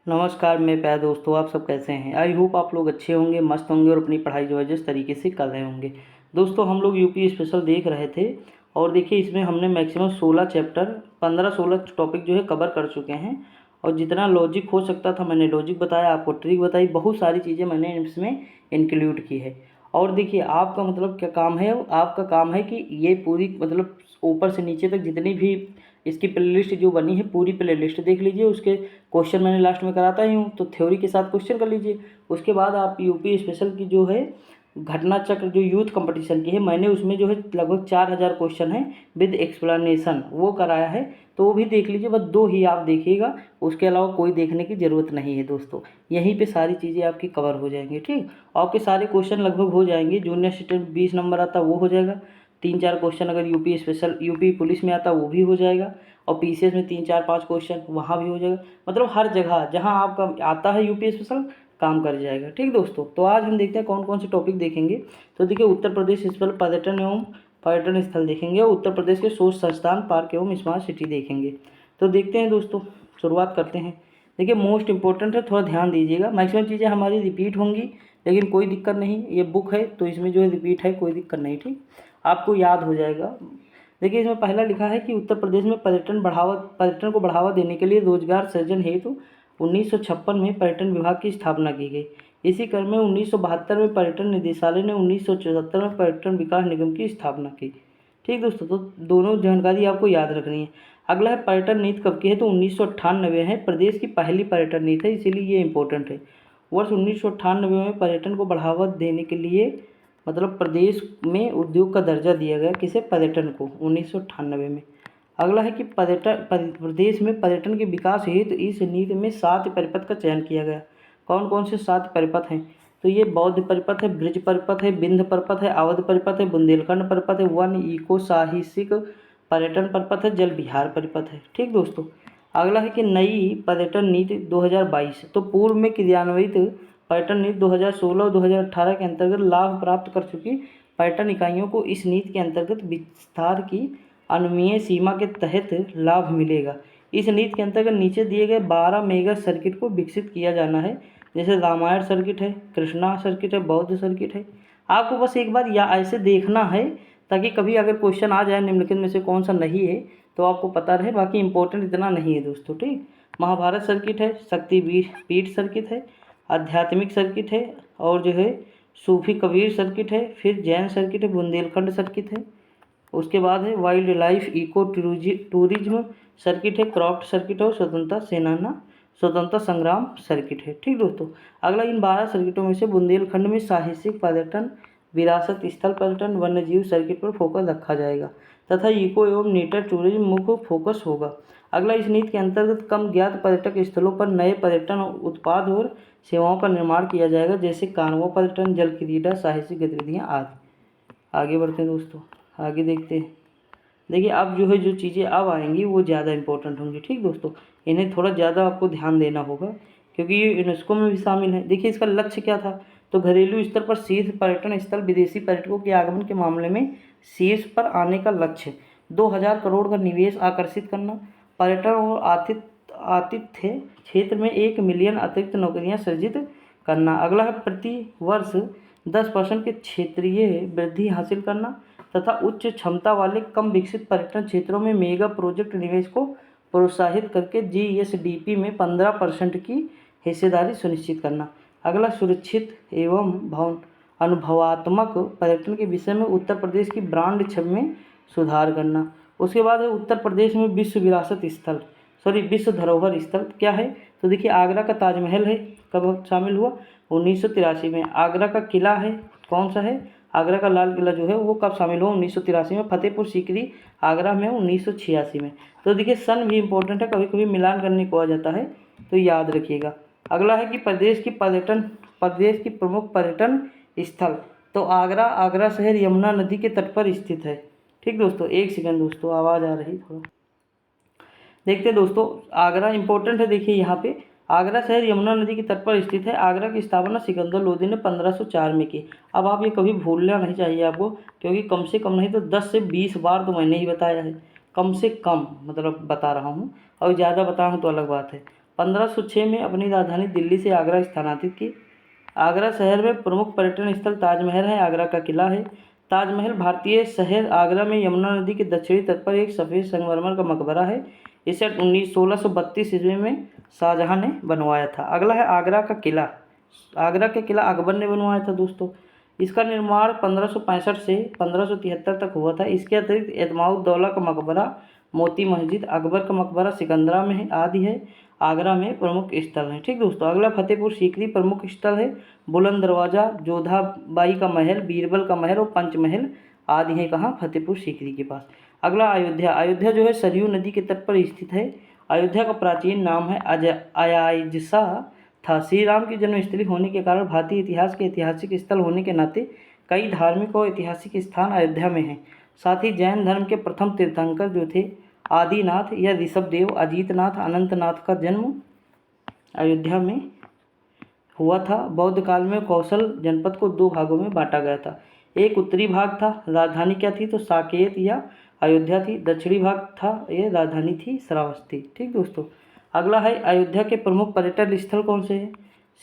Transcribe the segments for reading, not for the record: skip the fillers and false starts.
नमस्कार मेरे प्यारे दोस्तों, आप सब कैसे हैं। आई होप आप लोग अच्छे होंगे, मस्त होंगे और अपनी पढ़ाई ज़बरदस्त तरीके से कर रहे होंगे। दोस्तों हम लोग यूपी स्पेशल देख रहे थे और देखिए इसमें हमने मैक्सिमम 16 चैप्टर 15-16 टॉपिक जो है कवर कर चुके हैं। और जितना लॉजिक हो सकता था मैंने लॉजिक बताया, आपको ट्रिक बताई, बहुत सारी चीज़ें मैंने इसमें इंक्लूड की है। और देखिए आपका मतलब क्या काम है, आपका काम है कि ये पूरी मतलब ऊपर से नीचे तक जितनी भी इसकी प्लेलिस्ट जो बनी है पूरी प्लेलिस्ट देख लीजिए। उसके क्वेश्चन मैंने लास्ट में कराता ही हूँ, तो थ्योरी के साथ क्वेश्चन कर लीजिए। उसके बाद आप यूपी स्पेशल की जो है घटना चक्र जो यूथ कंपटीशन की है, मैंने उसमें जो है लगभग 4000 क्वेश्चन है विद एक्सप्लेनेशन वो कराया है, तो वो भी देख लीजिए। बस 2 ही आप देखिएगा, उसके अलावा कोई देखने की ज़रूरत नहीं है दोस्तों। यहीं पे सारी चीज़ें आपकी कवर हो जाएंगी। ठीक, आपके सारे क्वेश्चन लगभग हो जाएंगे। जूनियर असिस्टेंट 20 नंबर आता वो हो जाएगा। 3-4 क्वेश्चन अगर यूपी स्पेशल यूपी पुलिस में आता वो भी हो जाएगा। और पीसीएस में 3-4-5 क्वेश्चन वहाँ भी हो जाएगा। मतलब हर जगह जहाँ आपका आता है यूपी स्पेशल काम कर जाएगा। ठीक दोस्तों, तो आज हम देखते हैं कौन कौन से टॉपिक देखेंगे। तो देखिए उत्तर प्रदेश स्पेशल पर्यटन एवं पर्यटन स्थल देखेंगे और उत्तर प्रदेश के शोध संस्थान पार्क एवं स्मार्ट सिटी देखेंगे। तो देखते हैं दोस्तों, शुरुआत करते हैं। देखिए मोस्ट इंपॉर्टेंट है, थोड़ा ध्यान दीजिएगा। मैक्सिमम चीज़ें हमारी रिपीट होंगी लेकिन कोई दिक्कत नहीं, ये बुक है तो इसमें जो है रिपीट है, कोई दिक्कत नहीं। ठीक, आपको याद हो जाएगा। देखिए इसमें पहला लिखा है कि उत्तर प्रदेश में पर्यटन को बढ़ावा देने के लिए रोजगार सृजन हेतु 1956 में पर्यटन विभाग की स्थापना की गई। इसी क्रम में 1972 में पर्यटन निदेशालय ने 1974 में पर्यटन विकास निगम की स्थापना की। ठीक दोस्तों, तो दोनों जानकारी आपको याद रखनी है। अगला है पर्यटन नीति कब की है, तो 1998 है। प्रदेश की पहली पर्यटन नीति है, इसीलिए ये इंपॉर्टेंट है। वर्ष 1998 में पर्यटन को बढ़ावा देने के लिए मतलब प्रदेश में उद्योग का दर्जा दिया गया, किसे, पर्यटन को, 1998 में। अगला है कि प्रदेश में पर्यटन के विकास हेतु तो इस नीति में 7 परिपथ का चयन किया गया। कौन कौन से 7 परिपथ हैं, तो ये बौद्ध परिपथ है, ब्रिज परिपथ है, विंध्य परिपथ है, अवध परिपथ है, बुंदेलखंड परिपथ है, वन इको साहसिक पर्यटन परिपथ है, जल विहार परिपथ है। ठीक दोस्तों, अगला है कि नई पर्यटन नीति 2022, तो पूर्व में क्रियान्वित पर्यटन नीति 2016 और 2018 के अंतर्गत लाभ प्राप्त कर चुकी पर्यटन इकाइयों को इस नीति के अंतर्गत विस्तार की अनुमेय सीमा के तहत लाभ मिलेगा। इस नीति के अंतर्गत नीचे दिए गए 12 मेगा सर्किट को विकसित किया जाना है, जैसे रामायण सर्किट है, कृष्णा सर्किट है, बौद्ध सर्किट है। आपको बस एक बार या ऐसे देखना है ताकि कभी अगर क्वेश्चन आ जाए निम्नलिखित में से कौन सा नहीं है तो आपको पता रहे। बाकी इंपॉर्टेंट इतना नहीं है दोस्तों। ठीक, महाभारत सर्किट है, शक्ति पीठ सर्किट है, आध्यात्मिक सर्किट है, और जो है सूफी कबीर सर्किट है, फिर जैन सर्किट है, बुंदेलखंड सर्किट है। उसके बाद है wild life eco tourism circuit है, क्रॉफ्ट सर्किट है, और स्वतंत्रता संग्राम सर्किट है। ठीक दोस्तों, अगला इन 12 सर्किटों में से बुंदेलखंड में साहसिक पर्यटन, विरासत स्थल पर्यटन, वन्यजीव सर्किट पर फोकस रखा जाएगा तथा इको एवं नेचर टूरिज्म मुख्य फोकस होगा। अगला, इस नीति के अंतर्गत कम ज्ञात पर्यटक स्थलों पर नए पर्यटन उत्पाद और सेवाओं का निर्माण किया जाएगा, जैसे कानवा पर्यटन, जल क्रीड़ा, साहसिक गतिविधियाँ आदि। आगे बढ़ते हैं दोस्तों, आगे देखते हैं। देखिए अब जो है जो चीज़ें अब आएंगी वो ज़्यादा इंपॉर्टेंट होंगी। ठीक दोस्तों, इन्हें थोड़ा ज़्यादा आपको ध्यान देना होगा क्योंकि ये यूनेस्को में भी शामिल है। देखिए इसका लक्ष्य क्या था, तो घरेलू स्तर पर शीर्ष पर्यटन स्थल विदेशी पर्यटकों के आगमन के मामले में शीर्ष पर आने का लक्ष्य, 2000 करोड़ का निवेश आकर्षित करना, पर्यटन और आतिथ्य क्षेत्र में 1 मिलियन अतिरिक्त नौकरियां सृजित करना। अगला है प्रति वर्ष 10% के क्षेत्रीय वृद्धि हासिल करना तथा उच्च क्षमता वाले कम विकसित पर्यटन क्षेत्रों में मेगा प्रोजेक्ट निवेश को प्रोत्साहित करके जीएसडीपी में 15% की हिस्सेदारी सुनिश्चित करना। अगला, सुरक्षित एवं अनुभवात्मक पर्यटन के विषय में उत्तर प्रदेश की ब्रांड छवि में सुधार करना। उसके बाद है उत्तर प्रदेश में विश्व धरोहर स्थल क्या है, तो देखिए आगरा का ताजमहल है, कब शामिल हुआ, 1983 में। आगरा का किला है, कौन सा है, आगरा का लाल किला जो है वो कब शामिल हुआ, 1983 में। फतेहपुर सीकरी आगरा में 1986 में। तो देखिए सन भी इंपॉर्टेंट है, कभी कभी मिलान करने को आ जाता है तो याद रखिएगा। अगला है कि प्रदेश की प्रमुख पर्यटन स्थल, तो आगरा शहर यमुना नदी के तट पर स्थित है। ठीक दोस्तों, एक सेकंड दोस्तों, आवाज़ आ रही थोड़ा, देखते हैं दोस्तों। आगरा इंपॉर्टेंट है, देखिए यहाँ पे आगरा शहर यमुना नदी के तट पर स्थित है। आगरा की स्थापना सिकंदर लोदी ने 1504 में की। अब आप ये कभी भूलना नहीं चाहिए आपको, क्योंकि कम से कम नहीं तो 10 से 20 बार तो मैंने ही बताया है, कम से कम मतलब बता रहा हूँ, और ज़्यादा बताऊँ तो अलग बात है। 1506 में अपनी राजधानी दिल्ली से आगरा स्थानांतरित की। आगरा शहर में प्रमुख पर्यटन स्थल ताजमहल है, आगरा का किला है। ताजमहल भारतीय शहर आगरा में यमुना नदी के दक्षिणी तट पर एक सफ़ेद संगमरमर का मकबरा है। इसे 1632 ईस्वी में शाहजहां ने बनवाया था। अगला है आगरा का किला। आगरा का किला अकबर ने बनवाया था दोस्तों। इसका निर्माण 1565 से 1573 तक हुआ था। इसके अतिरिक्त एतमाउद्दौला का मकबरा, मोती मस्जिद, अकबर का मकबरा सिकंदरा में आदि है आगरा में प्रमुख स्थल हैं। ठीक दोस्तों, अगला फतेहपुर सीकरी प्रमुख स्थल है। बुलंद दरवाज़ा, जोधाबाई का महल, बीरबल का महल और पंचमहल आदि हैं कहाँ, फतेहपुर सीकरी के पास। अगला अयोध्या। अयोध्या जो है सरयू नदी के तट पर स्थित है। अयोध्या का प्राचीन नाम है अयाजिसा था। श्री राम की जन्मस्थली होने के कारण भारतीय इतिहास के ऐतिहासिक स्थल होने के नाते कई धार्मिक और ऐतिहासिक स्थान अयोध्या में हैं। साथ ही जैन धर्म के प्रथम तीर्थंकर जो थे आदिनाथ या ऋषभदेव अजीतनाथ अनंतनाथ का जन्म अयोध्या में हुआ था। बौद्ध काल में कौशल जनपद को 2 भागों में बांटा गया था। एक उत्तरी भाग था, राजधानी क्या थी, तो साकेत या अयोध्या थी। दक्षिणी भाग था, ये राजधानी थी श्रावस्ती। ठीक दोस्तों, अगला है अयोध्या के प्रमुख पर्यटन स्थल कौन से हैं।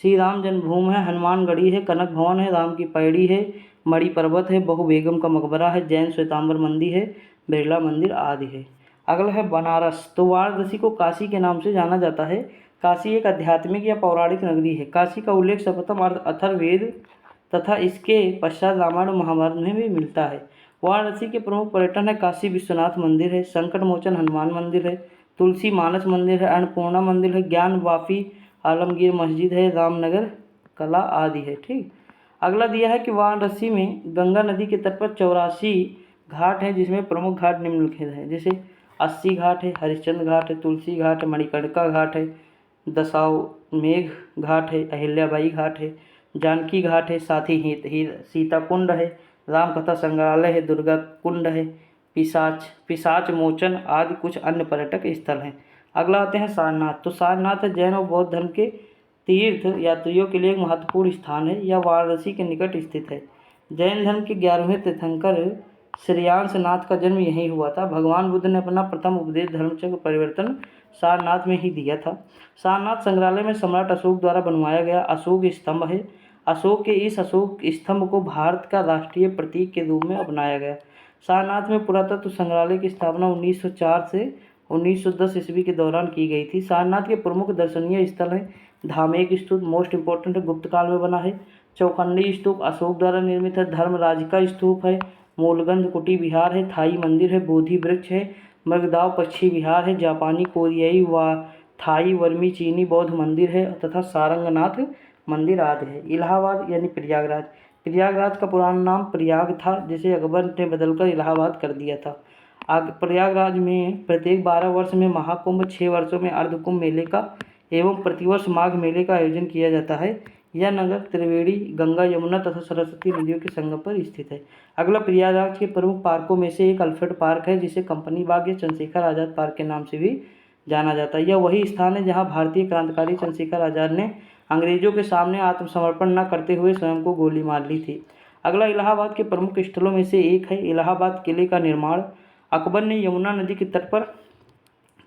श्री राम जन्मभूमि है, हनुमानगढ़ी है, कनक भवन है, राम की पैड़ी है, मणि पर्वत है, बहु बेगम का मकबरा है, जैन श्वेतांबर मंदिर है, बिरला मंदिर आदि है। अगला है बनारस। तो वाराणसी को काशी के नाम से जाना जाता है। काशी एक आध्यात्मिक या पौराणिक नगरी है। काशी का उल्लेख सर्वप्रथम अथर्ववेद तथा इसके पश्चात रामायण और महाभारत में भी मिलता है। वाराणसी के प्रमुख पर्यटन है काशी विश्वनाथ मंदिर है, संकट मोचन हनुमान मंदिर है, तुलसी मानस मंदिर है, अन्नपूर्णा मंदिर है, ज्ञान वापी आलमगीर मस्जिद है, रामनगर कला आदि है। ठीक, अगला दिया है कि वाराणसी में गंगा नदी के तट पर 84 घाट हैं, जिसमें प्रमुख घाट निम्नलिखित हैं, जैसे 80 घाट है, हरिश्चंद्र घाट है, तुलसी घाट है, मणिकर्णिका घाट है, दशाश्वमेध घाट है, अहिल्याबाई घाट है, जानकी घाट है, साथ ही सीता कुंड है, राम कथा संग्रहालय है, दुर्गा कुंड है, पिशाच मोचन आदि कुछ अन्य पर्यटक स्थल हैं। अगला आते हैं सारनाथ। तो सारनाथ जैन और बौद्ध धर्म के तीर्थ यात्रियों के लिए एक महत्वपूर्ण स्थान है। यह वाराणसी के निकट स्थित है। जैन धर्म के 11वें तीर्थंकर श्रेयांश नाथ का जन्म यहीं हुआ था। भगवान बुद्ध ने अपना प्रथम उपदेश धर्मचक्र परिवर्तन सारनाथ में ही दिया था। सारनाथ संग्रहालय में सम्राट अशोक द्वारा बनवाया गया अशोक स्तंभ है। अशोक के इस अशोक स्तंभ को भारत का राष्ट्रीय प्रतीक के रूप में अपनाया गया। सारनाथ में पुरातत्व संग्रहालय की स्थापना 1904 से 1910 ईस्वी के दौरान की गई थी। सारनाथ के प्रमुख दर्शनीय स्थल हैं धामेक स्तूप, मोस्ट इंपॉर्टेंट है, गुप्त काल में बना है। चौखंडी स्तूप अशोक द्वारा निर्मित है। धर्मराज का स्तूप है। मूलगंध कुटी विहार है। थाई मंदिर है। बोधि वृक्ष है। मृगदाव पक्षी विहार है। जापानी, कोरियाई व थाई, वर्मी, चीनी बौद्ध मंदिर है तथा सारंगनाथ मंदिर आदि है। इलाहाबाद यानी प्रयागराज। प्रयागराज का पुराना नाम प्रयाग था, जिसे अकबर ने बदलकर इलाहाबाद कर दिया था। प्रयागराज में प्रत्येक 12 वर्ष में महाकुंभ, 6 वर्षों में अर्धकुंभ मेले का एवं प्रतिवर्ष माघ मेले का आयोजन किया जाता है। यह नगर त्रिवेणी, गंगा, यमुना तथा सरस्वती नदियों के संगम पर स्थित है। अगला प्रयागराज के प्रमुख पार्कों में से एक अल्फ्रेड पार्क है, जिसे कंपनी बाग या चंद्रशेखर आज़ाद पार्क के नाम से भी जाना जाता है। यह वही स्थान है जहाँ भारतीय क्रांतिकारी चंद्रशेखर आज़ाद ने अंग्रेजों के सामने आत्मसमर्पण न करते हुए स्वयं को गोली मार ली थी। अगला इलाहाबाद के प्रमुख स्थलों में से एक है इलाहाबाद किले का निर्माण अकबर ने यमुना नदी के तट पर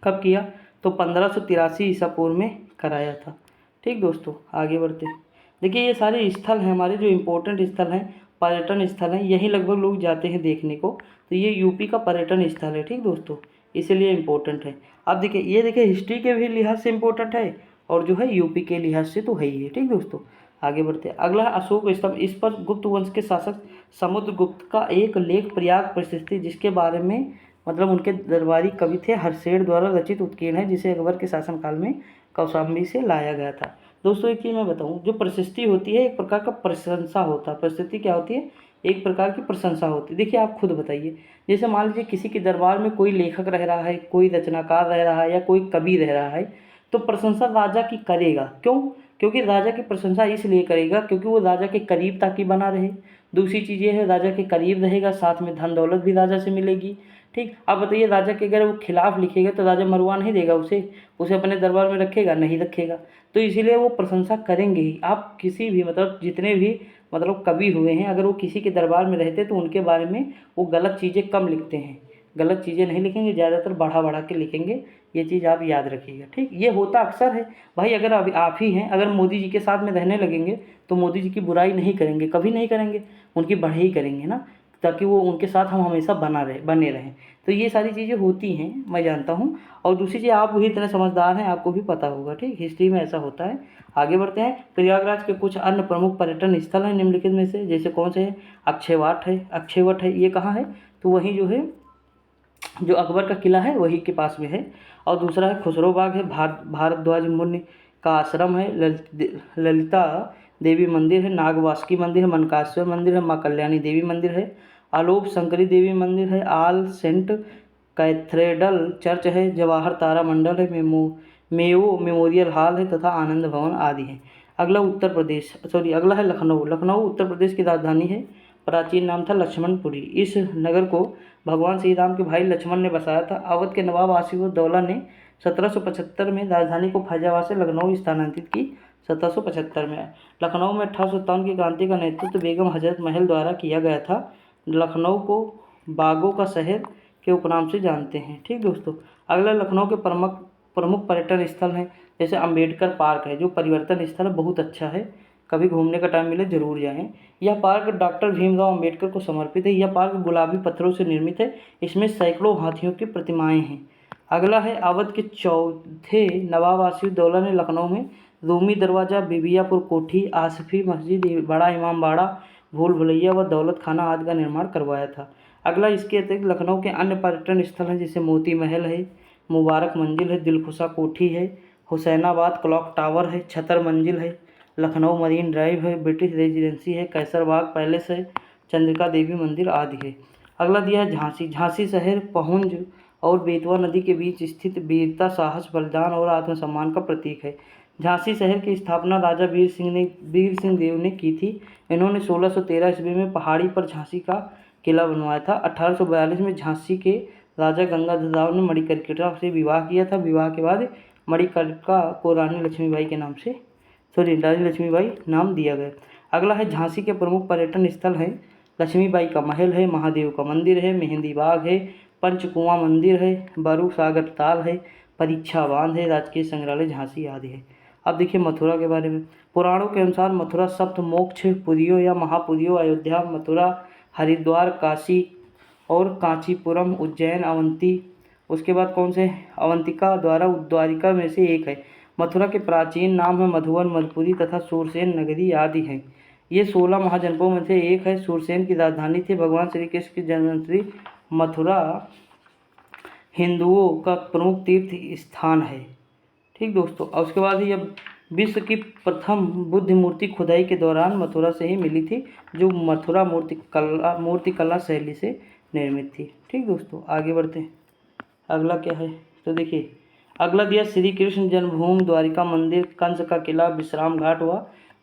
कब किया, तो 1583 ईसा पूर्व में कराया था। ठीक दोस्तों, आगे बढ़ते हैं। देखिए ये सारे स्थल हैं हमारे जो इम्पोर्टेंट स्थल हैं, पर्यटन स्थल हैं, यहीं लगभग लोग जाते हैं देखने को। तो ये यूपी का पर्यटन स्थल है। ठीक दोस्तों, इसीलिए इम्पोर्टेंट है। अब देखिए ये देखिए हिस्ट्री के भी लिहाज से इम्पोर्टेंट है और जो है यूपी के लिहाज से तो है ही है। ठीक दोस्तों, आगे बढ़ते हैं। अगला है अशोक स्तंभ। इस पर गुप्त वंश के शासक समुद्रगुप्त का एक लेख प्रयाग प्रशस्ति, जिसके बारे में मतलब उनके दरबारी कवि थे हर्षेड द्वारा रचित उत्कीर्ण है, जिसे अकबर के शासनकाल में कौशाम्बी से लाया गया था। दोस्तों एक चीज़ मैं बताऊं, जो प्रशस्ति होती है एक प्रकार का प्रशंसा होता है। प्रशस्ति क्या होती है, एक प्रकार की प्रशंसा होती है। देखिए आप खुद बताइए, जैसे मान लीजिए किसी के दरबार में कोई लेखक रह रहा है, कोई रचनाकार रह रहा है या कोई कवि रह रहा है, तो प्रशंसा राजा की करेगा। क्यों? क्योंकि राजा की प्रशंसा इसलिए करेगा क्योंकि वो राजा के करीब ताकि बना रहे। दूसरी चीज़ ये है, राजा के करीब रहेगा, साथ में धन दौलत भी राजा से मिलेगी। ठीक, अब बताइए राजा के अगर वो खिलाफ लिखेगा तो राजा मरवा नहीं देगा उसे अपने दरबार में रखेगा नहीं रखेगा। तो इसीलिए वो प्रशंसा करेंगे ही। आप किसी भी मतलब जितने भी मतलब कवि हुए हैं, अगर वो किसी के दरबार में रहते तो उनके बारे में वो गलत चीज़ें कम लिखते हैं। गलत चीज़ें नहीं लिखेंगे, ज़्यादातर बढ़ा बढ़ा के लिखेंगे, ये चीज़ आप याद रखिएगा, ठीक। ये होता अक्सर है भाई, अगर अभी आप ही हैं, अगर मोदी जी के साथ में रहने लगेंगे तो मोदी जी की बुराई नहीं करेंगे, कभी नहीं करेंगे, उनकी बढ़ाई करेंगे ना, ताकि वो उनके साथ हम हमेशा बने रहें। तो ये सारी चीज़ें होती हैं, मैं जानता हूँ। और दूसरी चीज़, आप भी इतने समझदार हैं, आपको भी पता होगा, ठीक, हिस्ट्री में ऐसा होता है। आगे बढ़ते हैं। प्रयागराज के कुछ अन्य प्रमुख पर्यटन स्थल हैं निम्नलिखित में से, जैसे कौन से हैं? अक्षयवट है, ये कहाँ है? तो वहीं जो है, जो अकबर का किला है वही के पास में है। और दूसरा है खुसरो बाग है, भारद्वाज मुनि का आश्रम है, ललिता देवी मंदिर है, नागवासुकी मंदिर है, मनकाश्वर मंदिर है, माँ कल्याणी देवी मंदिर है, आलोप शंकरी देवी मंदिर है, ऑल सेंट कैथेड्रल चर्च है, जवाहर तारा मंडल है, मेयो मेमोरियल हॉल है तथा आनंद भवन आदि है। अगला है लखनऊ। लखनऊ उत्तर प्रदेश की राजधानी है। प्राचीन नाम था लक्ष्मणपुरी। इस नगर को भगवान श्री राम के भाई लक्ष्मण ने बसाया था। अवध के नवाब आसिफउद्दौला ने 1775 में राजधानी को फैजाबाद से लखनऊ स्थानांतरित की। 1775 में लखनऊ में 1857 की क्रांति का नेतृत्व बेगम हजरत महल द्वारा किया गया था। लखनऊ को बागों का शहर के उपनाम से जानते हैं, ठीक दोस्तों। अगला लखनऊ के प्रमुख पर्यटन स्थल हैं, जैसे अंबेडकर पार्क है, जो परिवर्तन स्थल बहुत अच्छा है, कभी घूमने का टाइम मिले ज़रूर जाएं। यह पार्क डॉक्टर भीमराव अंबेडकर को समर्पित है। यह पार्क गुलाबी पत्थरों से निर्मित है। इसमें सैकड़ों हाथियों की प्रतिमाएं हैं। अगला है अवध के चौथे नवाब आसिफउद्दौला ने लखनऊ में रूमी दरवाज़ा, बीबियापुर कोठी, आसफी मस्जिद, बड़ा इमाम बाड़ा, भूल भुलैया व दौलत खाना आदि का निर्माण करवाया था। अगला इसके अतिरिक्त लखनऊ के अन्य पर्यटन स्थल हैं, जैसे मोती महल है, मुबारक मंजिल है, दिलखुशा कोठी है, हुसैनाबाद क्लॉक टावर है, छतर मंजिल है, लखनऊ मरीन ड्राइव है, ब्रिटिश रेजिडेंसी है, कैसरबाग पैलेस है, चंद्रिका देवी मंदिर आदि है। अगला दिया है झांसी। झांसी शहर पहुंज और बेतवा नदी के बीच स्थित वीरता, साहस, बलिदान और आत्मसम्मान का प्रतीक है। झांसी शहर की स्थापना राजा वीर सिंह देव ने की थी। इन्होंने 1613 ईस्वी में पहाड़ी पर झांसी का किला बनवाया था। 1842 में झांसी के राजा गंगाधर राव ने मणिकर्णिका से विवाह किया था। विवाह के बाद मणिकर्णिका को रानी लक्ष्मीबाई नाम दिया गया। अगला है झांसी के प्रमुख पर्यटन स्थल हैं, लक्ष्मीबाई का महल है, महादेव का मंदिर है, मेहंदी बाग है, पंचकुआ मंदिर है, बरू सागर ताल है, परीक्षा बांध है, राजकीय संग्रहालय झांसी आदि है। अब देखिए मथुरा के बारे में। पुराणों के अनुसार मथुरा सप्त मोक्ष पुरियों या महापुरियों अयोध्या, मथुरा, हरिद्वार, काशी और कांचीपुरम, उज्जैन, अवंती, उसके बाद कौन से अवंतिका द्वारिका में से एक है। मथुरा के प्राचीन नाम है मधुवन, मधुपुरी तथा सूरसेन नगरी आदि हैं। ये 16 महाजनपदों में से एक है। सूरसेन की राजधानी थी। भगवान श्री कृष्ण की जन्मस्थली मथुरा हिंदुओं का प्रमुख तीर्थ स्थान है, ठीक दोस्तों। और उसके बाद यह विश्व की प्रथम बुद्ध मूर्ति खुदाई के दौरान मथुरा से ही मिली थी, जो मथुरा मूर्तिकला शैली से निर्मित थी, ठीक दोस्तों। आगे बढ़ते हैं। अगला क्या है, तो देखिए अगला दिया श्री कृष्ण जन्मभूमि, द्वारिका मंदिर, कंस का किला, विश्राम घाट व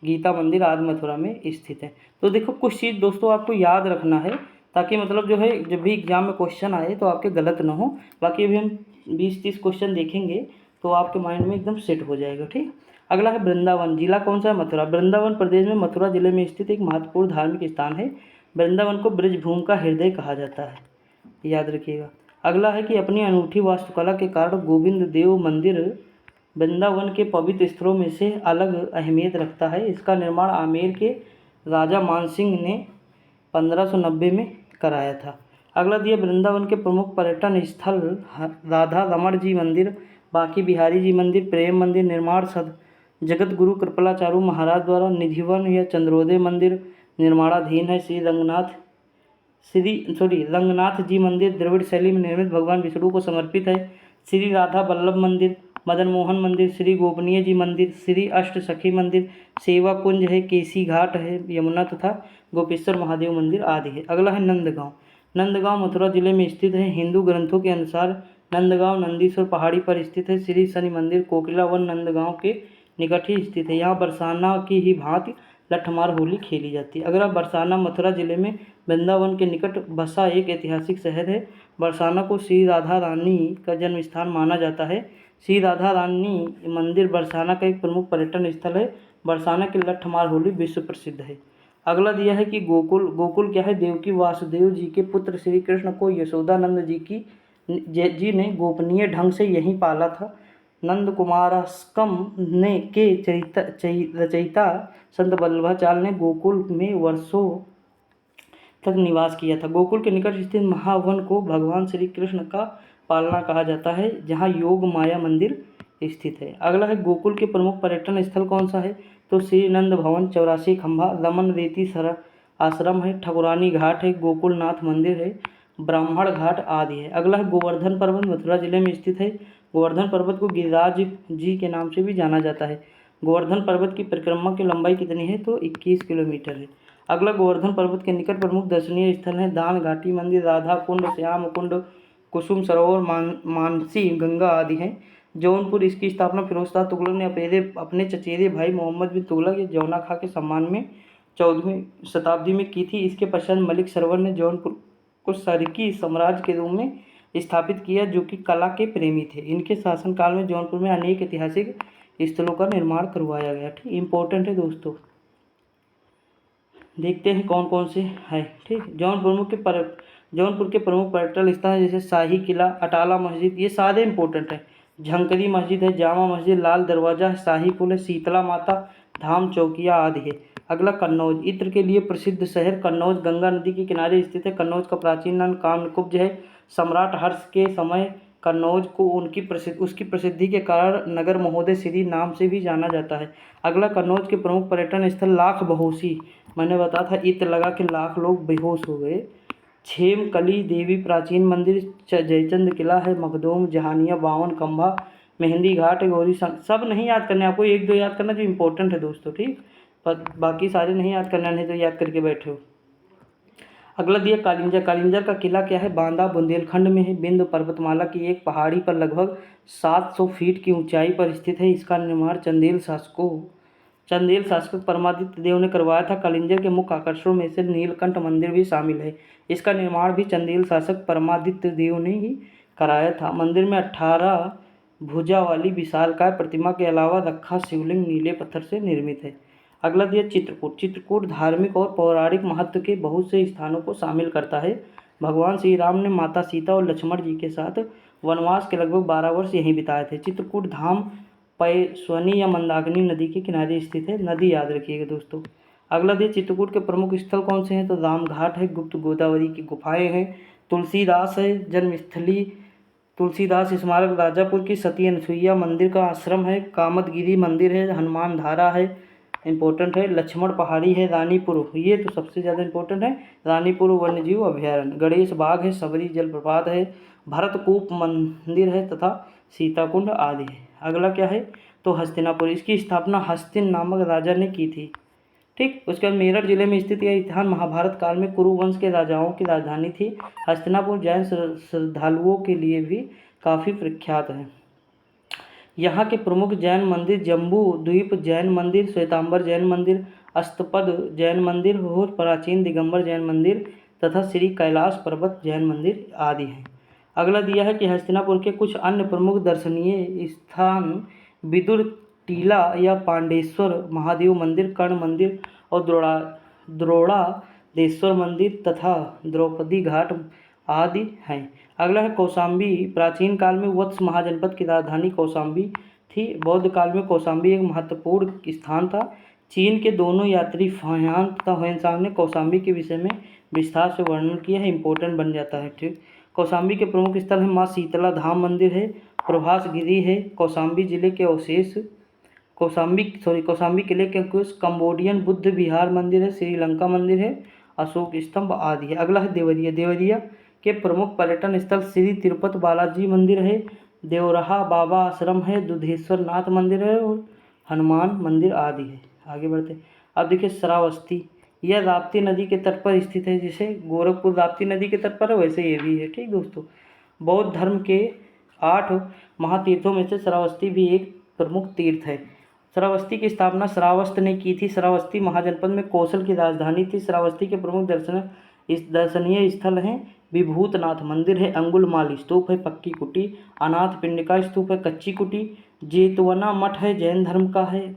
गीता मंदिर आदि मथुरा में स्थित है। तो देखो कुछ चीज़ दोस्तों आपको याद रखना है, ताकि मतलब जो है जब भी एग्जाम में क्वेश्चन आए तो आपके गलत ना हो। बाकी अभी हम 20-30 क्वेश्चन देखेंगे तो आपके माइंड में एकदम सेट हो जाएगा, ठीक। अगला है वृंदावन। जिला कौन सा है? मथुरा। वृंदावन प्रदेश में मथुरा जिले में स्थित एक महत्वपूर्ण धार्मिक स्थान है। वृंदावन को ब्रजभूमि का हृदय कहा जाता है, याद रखिएगा। अगला है कि अपनी अनूठी वास्तुकला के कारण गोविंद देव मंदिर वृंदावन के पवित्र स्थलों में से अलग अहमियत रखता है। इसका निर्माण आमेर के राजा मानसिंह ने 1590 में कराया था। अगला दिया वृंदावन के प्रमुख पर्यटन स्थल राधा रमण जी मंदिर, बांकी बिहारी जी मंदिर, प्रेम मंदिर, निर्माण जगत गुरु कृपालाचार्य महाराज द्वारा निधिवन या चंद्रोदय मंदिर निर्माणाधीन है। रंगनाथ जी मंदिर द्रविड़ शैली में निर्मित भगवान विष्णु को समर्पित है। श्री राधा वल्लभ मंदिर, मदन मोहन मंदिर, श्री गोपनीय जी मंदिर, श्री अष्ट सखी मंदिर, सेवा कुंज है, केसी घाट है, यमुना तथा गोपेश्वर महादेव मंदिर आदि है। अगला है नंदगांव। नंदगांव मथुरा जिले में स्थित है। हिंदू ग्रंथों के अनुसार नंदगांव नंदीश्वर पहाड़ी पर स्थित है। श्री शनि मंदिर कोकिला वन नंदगांव के निकट ही स्थित है। यहाँ बरसाना की ही भांति लठमार होली खेली जाती है। अगर आप बरसाना मथुरा जिले में वृंदावन के निकट बसा एक ऐतिहासिक शहर है। बरसाना को श्री राधा रानी का जन्म स्थान माना जाता है। श्री राधा रानी मंदिर बरसाना का एक प्रमुख पर्यटन स्थल है। बरसाना की लठमार होली विश्व प्रसिद्ध है। अगला दिया है कि गोकुल, गोकुल क्या है, देवकी वासुदेव जी के पुत्र श्री कृष्ण को यशोदानंद जी ने गोपनीय ढंग से यहीं पाला था। नंद कुमारस्कम ने के रचयिता संत वल्लभाचार्य ने गोकुल में वर्षों तक निवास किया था। गोकुल के निकट स्थित महावन को भगवान श्री कृष्ण का पालना कहा जाता है, जहाँ योग माया मंदिर स्थित है। अगला है गोकुल के प्रमुख पर्यटन स्थल कौन सा है, तो श्री नंद भवन, 84 खंभा, लमन रेती सर आश्रम है, ठकुरानी घाट है, गोकुलनाथ मंदिर है, ब्राह्मण घाट आदि है। अगला है गोवर्धन पर्वत, मथुरा जिले में स्थित है। गोवर्धन पर्वत को गिरिराज जी के नाम से भी जाना जाता है। गोवर्धन पर्वत की परिक्रमा की लंबाई कितनी है, तो 21 किलोमीटर है। अगला गोवर्धन पर्वत के निकट प्रमुख दर्शनीय स्थल हैं दान घाटी मंदिर, राधा कुंड, श्याम कुंड, कुसुम सरोवर, मानसी गंगा आदि हैं। जौनपुर, इसकी स्थापना फिरोज शाह तुगलक ने अपने चचेरे भाई मोहम्मद बिन तुगलक या जौना खां के सम्मान में 14वीं शताब्दी में की थी। इसके पश्चात मलिक सरवर ने जौनपुर को सरकी साम्राज्य के रूप में स्थापित किया, जो कि कला के प्रेमी थे। इनके शासनकाल में जौनपुर में अनेक ऐतिहासिक स्थलों का निर्माण करवाया गया। ठीक, इंपॉर्टेंट है दोस्तों। देखते हैं कौन कौन से है। ठीक, जौनपुर के प्रमुख पर्यटन स्थल जैसे शाही किला, अटाला मस्जिद, ये सारे इंपॉर्टेंट हैं। झंकरी मस्जिद है, जामा मस्जिद, लाल दरवाजा है, शाही पुल है, शीतला माता धाम, चौकिया आदि है। अगला कन्नौज, इत्र के लिए प्रसिद्ध शहर कन्नौज गंगा नदी के किनारे स्थित है। कन्नौज का प्राचीन नाम कामकुब्ज है। सम्राट हर्ष के समय कन्नौज को उसकी प्रसिद्धि के कारण नगर महोदय श्री नाम से भी जाना जाता है। अगला कन्नौज के प्रमुख पर्यटन स्थल लाख बहोशी, मैंने बताया था इत्र लगा के लाख लोग बेहोश हो गए। छेम कली देवी प्राचीन मंदिर, जयचंद किला है, मखदूम, जहानिया, बावन खंभा, मेहंदी घाट, गौरी सब नहीं याद करने, आपको एक दो याद करना जो इंपॉर्टेंट है दोस्तों। ठीक, पर बाकी सारे नहीं याद करना, नहीं तो याद करके बैठे हो। अगला दिया कालिंजर। कालिंजर का किला क्या है, बांदा बुंदेलखंड में है। बिंद पर्वतमाला की एक पहाड़ी पर लगभग 700 फीट की ऊंचाई पर स्थित है। इसका निर्माण चंदेल शासक परमादित्य देव ने करवाया था। कालिंजर के मुख्य आकर्षणों में से नीलकंठ मंदिर भी शामिल है। इसका निर्माण भी चंदेल शासक परमादित्य देव ने ही कराया था। मंदिर में 18 भुजा वाली विशालकाय प्रतिमा के अलावा रखा शिवलिंग नीले पत्थर से निर्मित है। अगला दिया चित्रकूट। चित्रकूट धार्मिक और पौराणिक महत्व के बहुत से स्थानों को शामिल करता है। भगवान श्री राम ने माता सीता और लक्ष्मण जी के साथ वनवास के लगभग 12 वर्ष यहीं बिताए थे। चित्रकूट धाम पैस्वनी या मंदाकिनी नदी के किनारे स्थित है। नदी याद रखिएगा दोस्तों। अगला दिया चित्रकूट के प्रमुख स्थल कौन से हैं, तो रामघाट है, गुप्त गोदावरी की गुफाएं हैं, तुलसीदास है जन्मस्थली, तुलसीदास स्मारक, राजापुर की सती अनसुईया मंदिर का आश्रम है, कामतगिरी मंदिर है, हनुमान धारा है, इंपॉर्टेंट है, लक्ष्मण पहाड़ी है, रानीपुर, ये तो सबसे ज़्यादा इंपॉर्टेंट है, रानीपुर वन्यजीव अभ्यारण्य, गणेश बाग है, सबरी जलप्रपात है, भरतकूप मंदिर है तथा सीताकुंड आदि है। अगला क्या है, तो हस्तिनापुर। इसकी स्थापना हस्तिन नामक राजा ने की थी। ठीक, उसके बाद मेरठ जिले में स्थित यह स्थान महाभारत काल में कुरु वंश के राजाओं की राजधानी थी। हस्तिनापुर जैन श्रद्धालुओं के लिए भी काफ़ी प्रख्यात है। यहाँ के प्रमुख जैन मंदिर जम्बू द्वीप जैन मंदिर, श्वेतांबर जैन मंदिर, अस्तपद जैन मंदिर और प्राचीन दिगंबर जैन मंदिर तथा श्री कैलाश पर्वत जैन मंदिर आदि हैं। अगला दिया है कि हस्तिनापुर के कुछ अन्य प्रमुख दर्शनीय स्थान विदुर टीला या पांडेश्वर महादेव मंदिर, कर्ण मंदिर और द्रोणादेश्वर मंदिर तथा द्रौपदी घाट आदि हैं। अगला है कौशाम्बी। प्राचीन काल में वत्स महाजनपद की राजधानी कौशाम्बी थी। बौद्ध काल में कौशाम्बी एक महत्वपूर्ण स्थान था। चीन के दोनों यात्री फाह्यान तथा ह्वेनसांग ने कौशाम्बी के विषय में विस्तार से वर्णन किया है, इंपॉर्टेंट बन जाता है। ठीक, कौशाम्बी के प्रमुख स्थल हैं माँ शीतला धाम मंदिर है, प्रभास गिरी है, कौशाम्बी जिले के अवशेष कौशाम्बी किले के कुछ कंबोडियन बुद्ध विहार मंदिर है, श्रीलंका मंदिर है, अशोक स्तंभ आदि है। अगला है देवरिया। देवरिया के प्रमुख पर्यटन स्थल श्री तिरुपति बालाजी मंदिर है, देवरहा बाबा आश्रम है, दुधेश्वर नाथ मंदिर है और हनुमान मंदिर आदि है। आगे बढ़ते अब देखिए श्रावस्ती। यह राप्ती नदी के तट पर स्थित है। जैसे गोरखपुर राप्ती नदी के तट पर है वैसे ये भी है। ठीक दोस्तों, बौद्ध धर्म के 8 महातीर्थों में से श्रावस्ती भी एक प्रमुख तीर्थ है। श्रावस्ती की स्थापना श्रावस्त ने की थी। श्रावस्ती महाजनपद में कौशल की राजधानी थी। श्रावस्ती के प्रमुख दर्शनीय स्थल हैं विभूतनाथ मंदिर है, अंगुलमाली स्तूप है, पक्की कुटी, अनाथ पिंडिका स्तूप है, कच्ची कुटी, जेतवना मठ है जैन धर्म का है,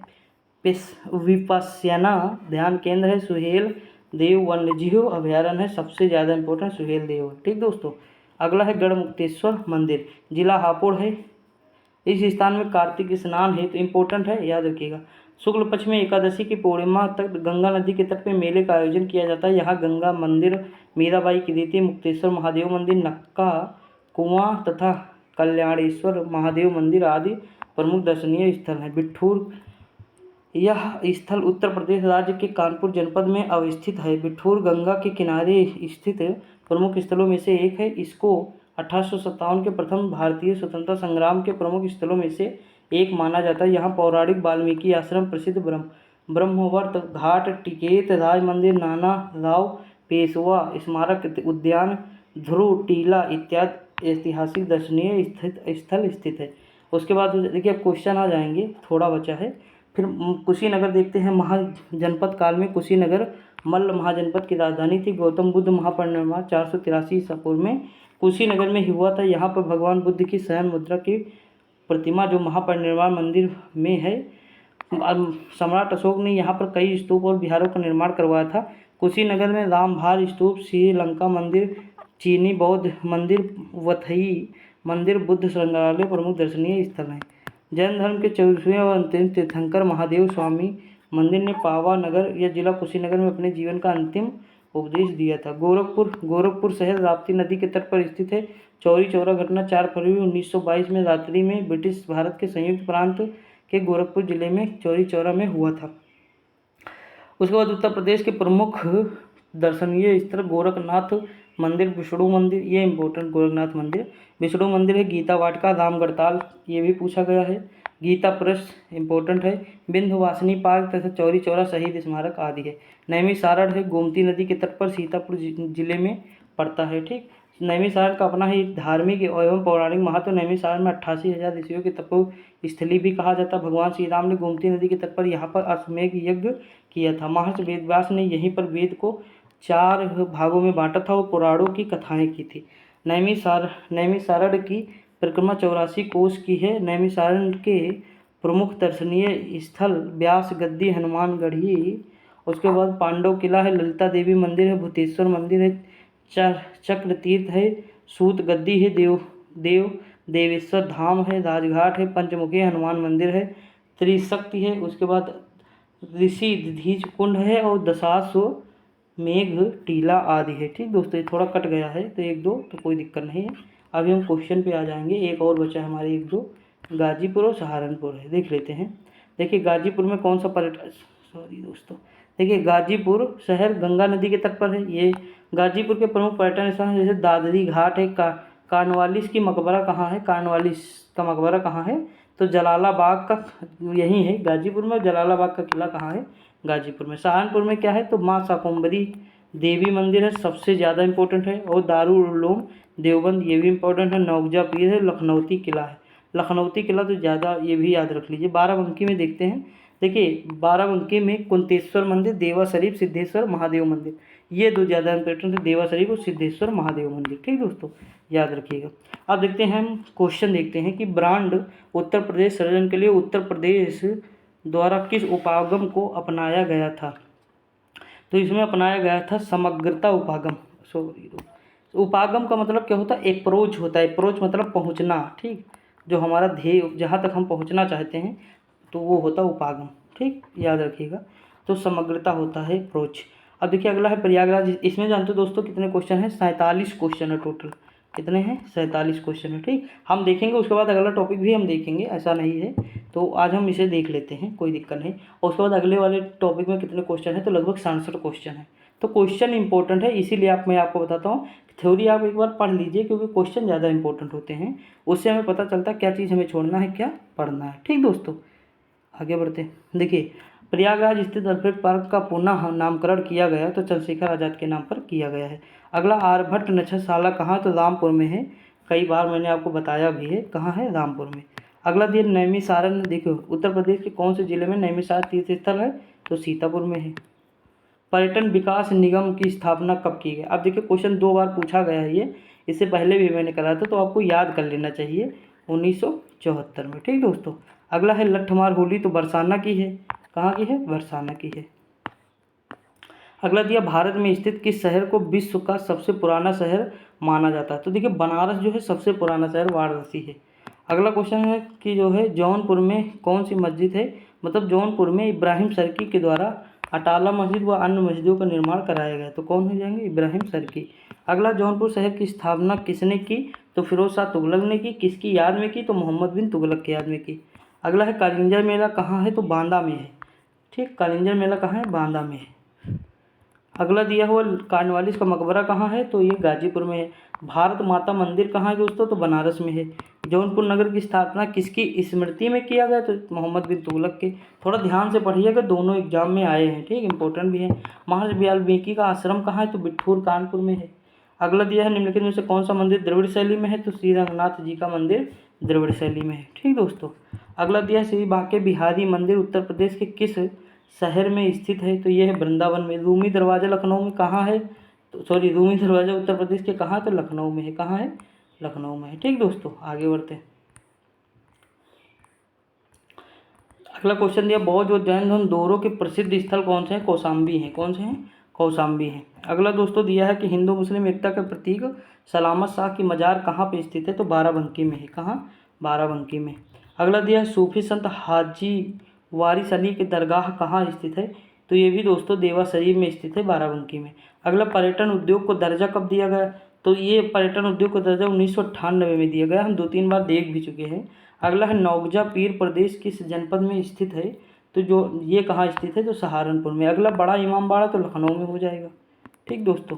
विपश्यना ध्यान केंद्र है। सुहेल देव वन्यजीव अभयारण्य है, सबसे ज़्यादा इंपॉर्टेंट सुहेल देव है। ठीक दोस्तों, अगला है गढ़मुक्तेश्वर मंदिर, जिला हापुड़ है। इस स्थान में कार्तिक स्नान है तो इम्पोर्टेंट है, याद रखिएगा। शुक्ल पक्ष में एकादशी की पूर्णिमा तक गंगा नदी के तट पर मेले का आयोजन किया जाता है। यहाँ गंगा मंदिर, मीराबाई की देती, मुक्तेश्वर महादेव मंदिर, नक्का कुआं तथा कल्याणेश्वर महादेव मंदिर आदि प्रमुख दर्शनीय स्थल हैं। बिठूर, यह स्थल उत्तर प्रदेश राज्य के कानपुर जनपद में अवस्थित है। बिठूर गंगा के किनारे स्थित प्रमुख स्थलों में से एक है। इसको 1857 के प्रथम भारतीय स्वतंत्रता संग्राम के प्रमुख स्थलों में से एक माना जाता है। यहाँ पौराणिक वाल्मीकि आश्रम, प्रसिद्ध ब्रह्मवर्त घाट, टिकेत राज मंदिर, नाना राव पेशवा स्मारक उद्यान, ध्रुव टीला इत्यादि ऐतिहासिक दर्शनीय स्थल स्थित है। उसके बाद देखिए अब क्वेश्चन आ जाएंगे, थोड़ा बचा है। फिर कुशीनगर देखते हैं। महाजनपद काल में कुशीनगर मल्ल महाजनपद की राजधानी थी। गौतम बुद्ध महापरिनिर्वाण 483 ईसा पूर्व में कुशीनगर में हुआ था। यहाँ पर भगवान बुद्ध की शयन मुद्रा की प्रतिमा जो महापरिनिर्वाण मंदिर में है। सम्राट अशोक ने यहाँ पर कई स्तूप और विहारों का निर्माण करवाया था। कुशीनगर में रामभार स्तूप, श्रीलंका मंदिर, चीनी बौद्ध मंदिर, वथई मंदिर, बुद्ध संग्रहालय प्रमुख दर्शनीय स्थल हैं। जैन धर्म के 24वें और अंतिम तीर्थंकर महादेव स्वामी मंदिर ने पावा नगर या जिला कुशीनगर में अपने जीवन का अंतिम उपदेश दिया था। गोरखपुर शहर राप्ती नदी के तट पर स्थित है। चौरी चौरा घटना 4 फरवरी 1922 में रात्रि में ब्रिटिश भारत के संयुक्त प्रांत के गोरखपुर जिले में चौरी चौरा में हुआ था। उसके बाद उत्तर प्रदेश के प्रमुख दर्शनीय स्थल गोरखनाथ मंदिर, विष्णु मंदिर, ये इंपॉर्टेंट गोरखनाथ मंदिर, विष्णु मंदिर है। गीता वाटिका, रामगढ़ताल, ये भी पूछा गया है। गीता प्रेस इंपॉर्टेंट है। विंध्यवासिनी पार्क तथा चौरी चौरा शहीद स्मारक आदि है। नैमिषारण्य है, गोमती नदी के तट पर सीतापुर जिले में पड़ता है। ठीक, नैमिषारण्य का अपना ही धार्मिक एवं पौराणिक महत्व। नैमिषारण्य में 88,000 ऋषियों की तपोस्थली भी कहा जाता है। भगवान श्री राम ने गोमती नदी के तट पर यहाँ पर अश्वमेध यज्ञ किया था। महर्षि वेदव्यास ने यहीं पर वेद को 4 भागों में बांटा था और पुराणों की कथाएं की थी। नैमिषारण्य की परिक्रमा 84 कोस की है। नैमिषारण्य के प्रमुख दर्शनीय स्थल व्यास गद्दी, हनुमानगढ़ी, उसके बाद पांडव किला है, ललिता देवी मंदिर है, भूतेश्वर मंदिर है, चक्र तीर्थ है, सूत गद्दी है, देवेश्वर धाम है, राजघाट है, पंचमुखी हनुमान मंदिर है, त्रिशक्ति है, उसके बाद ऋषि दधीच कुंड है और दशाश्व मेघ टीला आदि है। ठीक दोस्तों, ये थोड़ा कट गया है तो 1-2 तो कोई दिक्कत नहीं है। अभी हम क्वेश्चन पे आ जाएंगे। एक और बचा है हमारे 1-2, गाजीपुर और सहारनपुर है, देख लेते हैं। देखिए गाजीपुर में कौन सा पर्यटन, सॉरी दोस्तों, देखिए गाजीपुर शहर गंगा नदी के तट पर है। ये गाजीपुर के प्रमुख पर्यटन स्थल जैसे दादरी घाट है। कार्नवालिस की मकबरा कहाँ है, कार्नवालिस का मकबरा कहाँ है, तो जलालाबाग का यही है गाजीपुर में। जलालाबाग का किला कहाँ है, गाजीपुर में। सहारनपुर में क्या है, तो माँ शाकुंभरी देवी मंदिर है, सबसे ज़्यादा इंपॉर्टेंट है। और दारुल उलूम देवबंद, ये भी इंपॉर्टेंट है। नौगजा पीर है, लखनौती किला है। लखनौती किला तो ज़्यादा, ये भी याद रख लीजिए। बाराबंकी में देखते हैं। देखिए बाराबंकी में कुंतेश्वर मंदिर, देवा शरीफ, सिद्धेश्वर महादेव मंदिर, ये 2 ज़्यादा इंपॉर्टेंट है, देवा शरीफ और सिद्धेश्वर महादेव मंदिर। ठीक दोस्तों, याद रखिएगा। अब देखते हैं हम क्वेश्चन देखते हैं कि ब्रांड उत्तर प्रदेश सृजन के लिए उत्तर प्रदेश द्वारा किस उपागम को अपनाया गया था, तो इसमें अपनाया गया था समग्रता उपागम। उपागम का मतलब क्या होता है, अप्रोच होता है। अप्रोच मतलब पहुंचना। ठीक, जो हमारा ध्येय, जहाँ तक हम पहुंचना चाहते हैं तो वो होता है उपागम। ठीक, याद रखिएगा। तो समग्रता होता है अप्रोच। अब देखिए अगला है प्रयागराज। इसमें जानते हो दोस्तों कितने क्वेश्चन हैं, 47 क्वेश्चन है टोटल। कितने हैं, 47 क्वेश्चन है। ठीक, हम देखेंगे उसके बाद अगला टॉपिक भी हम देखेंगे, ऐसा नहीं है। तो आज हम इसे देख लेते हैं, कोई दिक्कत नहीं। और उसके बाद अगले वाले टॉपिक में कितने क्वेश्चन है, तो लगभग 67 क्वेश्चन है। तो क्वेश्चन इंपॉर्टेंट है, इसीलिए मैं आपको बताता हूँ। थ्योरी आप एक बार पढ़ लीजिए क्योंकि क्वेश्चन ज़्यादा इंपॉर्टेंट होते हैं। उससे हमें पता चलता है क्या चीज़ हमें छोड़ना है, क्या पढ़ना है। ठीक दोस्तों, आगे बढ़ते हैं। देखिए प्रयागराज स्थित अल्फ्रेड पार्क का पुनः नामकरण किया गया तो चंद्रशेखर आज़ाद के नाम पर किया गया है। अगला आर्यभट्ट नक्षत्रशाला कहाँ, तो रामपुर में है। कई बार मैंने आपको बताया भी है, कहाँ है, रामपुर में। अगला दिया नैमिषारण्य। देखो उत्तर प्रदेश के कौन से जिले में नैमिषारण्य तीर्थ स्थल है, तो सीतापुर में है। पर्यटन विकास निगम की स्थापना कब की गई। अब देखिए क्वेश्चन 2 बार पूछा गया है ये, इससे पहले भी मैंने कराया था, तो आपको याद कर लेना चाहिए, 1974 में। ठीक दोस्तों, अगला है लट्ठमार होली, तो बरसाना की है। कहाँ की है? बरसाना की है। अगला दिया, भारत में स्थित किस शहर को विश्व का सबसे पुराना शहर माना जाता है? तो देखिए बनारस जो है सबसे पुराना शहर वाराणसी है। अगला क्वेश्चन है कि जो है जौनपुर में कौन सी मस्जिद है? मतलब जौनपुर में इब्राहिम सर्की के द्वारा अटाला मस्जिद व अन्य मस्जिदों का निर्माण कराया गया। तो कौन हो जाएंगे? इब्राहिम सर्की। अगला, जौनपुर शहर की स्थापना किसने की? तो फिरोज शाह तुगलक ने की। किसकी याद में की? तो मोहम्मद बिन तुगलक की याद में की। अगला है, कालिंजर मेला कहाँ है? तो बांदा में है। ठीक, कालिंजर मेला कहाँ है? बांदा में है। अगला दिया हुआ, कार्नवालिस का मकबरा कहाँ है? तो ये गाजीपुर में है। भारत माता मंदिर कहाँ है दोस्तों? तो बनारस में है। जौनपुर नगर की स्थापना किसकी स्मृति में किया गया? तो मोहम्मद बिन तुगलक के। थोड़ा ध्यान से पढ़िएगा, दोनों एग्जाम में आए हैं, ठीक, इंपॉर्टेंट भी है। महर्षि वाल्मीकि का आश्रम कहाँ है? तो बिठूर कानपुर में है। अगला दिया है, निम्नलिखित में से कौन सा मंदिर द्रविड़ शैली में है? तो श्री रंगनाथ जी का मंदिर द्रविड़ शैली में है। ठीक दोस्तों। अगला दिया है, श्री बांके बिहारी मंदिर उत्तर प्रदेश के किस शहर में स्थित है? तो ये है वृंदावन में। रूमी दरवाजा लखनऊ में कहाँ है? तो सॉरी, रूमी दरवाजा उत्तर प्रदेश के कहाँ? तो लखनऊ में है। कहाँ है? लखनऊ में है। ठीक दोस्तों, आगे बढ़ते हैं। अगला क्वेश्चन दिया, बौद्ध और जैन धर्म दोनों के प्रसिद्ध स्थल कौन से हैं? कौशाम्बी हैं। कौन से हैं? कौशाम्बी हैं। अगला दोस्तों दिया है कि हिंदू मुस्लिम एकता का प्रतीक सलामत शाह की मजार कहाँ पे स्थित है? तो बाराबंकी में है। कहाँ? बाराबंकी में। अगला दिया है, सूफी संत हाजी वारिस अली की दरगाह कहाँ स्थित है? तो ये भी दोस्तों देवा शरीफ में स्थित है, बाराबंकी में। अगला, पर्यटन उद्योग को दर्जा कब दिया गया? तो ये पर्यटन उद्योग को दर्जा 1998 में दिया गया। हम 2-3 बार देख भी चुके हैं। अगला है, नौगजा पीर प्रदेश किस जनपद में स्थित है? तो जो ये कहाँ स्थित है? तो सहारनपुर में। अगला, बड़ा इमामबाड़ा तो लखनऊ में हो जाएगा। ठीक दोस्तों।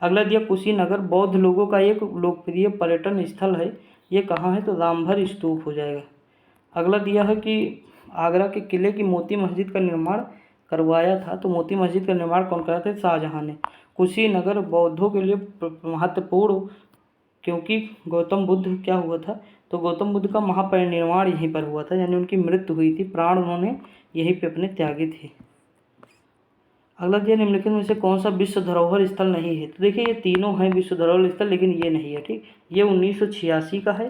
अगला दिया, कुशीनगर बौद्ध लोगों का एक लोकप्रिय पर्यटन स्थल है, ये कहाँ है? तो रामभर स्तूप हो जाएगा। अगला दिया है कि आगरा के किले की मोती मस्जिद का निर्माण करवाया था। तो मोती मस्जिद का निर्माण कौन कराया था? शाहजहाँ ने। कुशीनगर बौद्धों के लिए महत्वपूर्ण, क्योंकि गौतम बुद्ध क्या हुआ था? तो गौतम बुद्ध का महापरिनिर्वाण यहीं पर हुआ था, यानी उनकी मृत्यु हुई थी, प्राण उन्होंने यहीं पे अपने त्यागे थे। अगला दिया, निम्नलिखित में से कौन सा विश्व धरोहर स्थल नहीं है? तो देखिए ये तीनों हैं विश्व धरोहर स्थल, लेकिन ये नहीं है। ठीक, ये 1986 का है।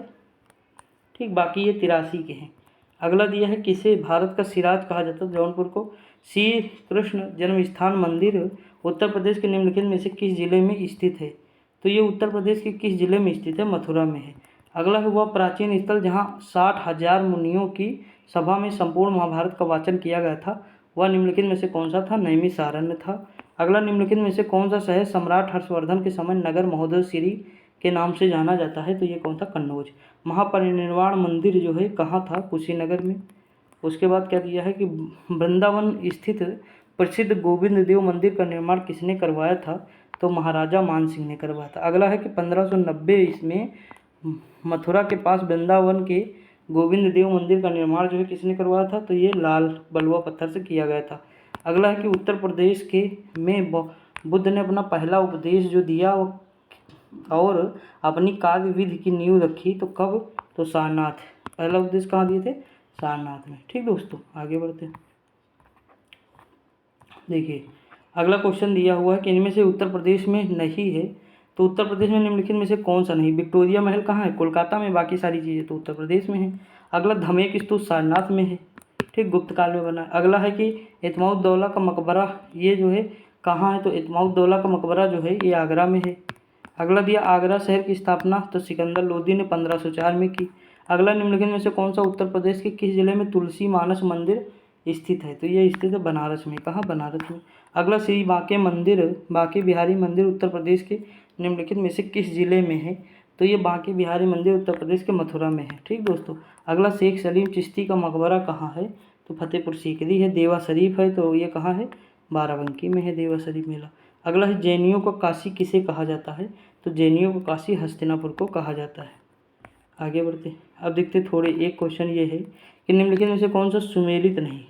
ठीक, बाकी ये 83 के हैं। अगला दिया है, किसे भारत का सिराज कहा जाता है? जौनपुर को। श्री कृष्ण जन्म स्थान मंदिर उत्तर प्रदेश के निम्नलिखित में से किस जिले में स्थित है? तो ये उत्तर प्रदेश के किस जिले में स्थित है? मथुरा में है। अगला है, वह प्राचीन स्थल जहाँ 60,000 मुनियों की सभा में संपूर्ण महाभारत का वाचन किया गया था, वह निम्नलिखित में से कौन सा था? नैमिषारण्य था। अगला, निम्नलिखित में से कौन सा शहर सम्राट हर्षवर्धन के समय नगर महोदय श्री के नाम से जाना जाता है? तो ये कौन था? कन्नौज। महापरिनिर्वाण मंदिर जो है कहाँ था? कुशीनगर में। उसके बाद क्या दिया है कि वृंदावन स्थित प्रसिद्ध गोविंद देव मंदिर का निर्माण किसने करवाया था? तो महाराजा मान सिंह ने करवाया था। अगला है कि 1590 इसमें मथुरा के पास वृंदावन के गोविंद देव मंदिर का निर्माण जो है किसने करवाया था? तो ये लाल बलुआ पत्थर से किया गया था। अगला है कि उत्तर प्रदेश के में बुद्ध ने अपना पहला उपदेश जो दिया और अपनी काव्य विधि की नींव रखी, तो कब? तो सारनाथ। पहला उपदेश कहाँ दिए थे? सारनाथ में। ठीक दोस्तों, आगे बढ़ते हैं। देखिए अगला क्वेश्चन दिया हुआ है कि इनमें से उत्तर प्रदेश में नहीं है, तो उत्तर प्रदेश में निम्नलिखित में से कौन सा नहीं? विक्टोरिया महल कहाँ है? कोलकाता में। बाकी सारी चीज़ें तो उत्तर प्रदेश में है। अगला, धमेक स्तूप सारनाथ में है। ठीक, गुप्त काल में बना। अगला है कि इत्माउद्दौला का मकबरा ये जो है कहाँ है? तो इत्माउद्दौला का मकबरा जो है ये आगरा में है। अगला दिया, आगरा शहर की स्थापना तो सिकंदर लोदी ने 1504 में की। अगला, निम्नलिखित में से कौन सा उत्तर प्रदेश के किस जिले में तुलसी मानस मंदिर स्थित है? तो ये स्थित है बनारस में। कहाँ? बनारस में। अगला, श्री बांके मंदिर बांके बिहारी मंदिर उत्तर प्रदेश के निम्नलिखित में से किस जिले में है? तो ये बांके बिहारी मंदिर उत्तर प्रदेश के मथुरा में है। ठीक दोस्तों। अगला, शेख सलीम चिश्ती का मकबरा कहाँ है? तो फतेहपुर सीकरी है। देवा शरीफ है, तो ये कहाँ है? बाराबंकी में है देवा शरीफ मेला। अगला है, जैनियों का काशी किसे कहा जाता है? तो जैनियों का काशी हस्तिनापुर को कहा जाता है। आगे बढ़ते अब देखते थोड़े, एक क्वेश्चन ये है कि निम्नलिखित में से कौन सा सुमेलित नहीं?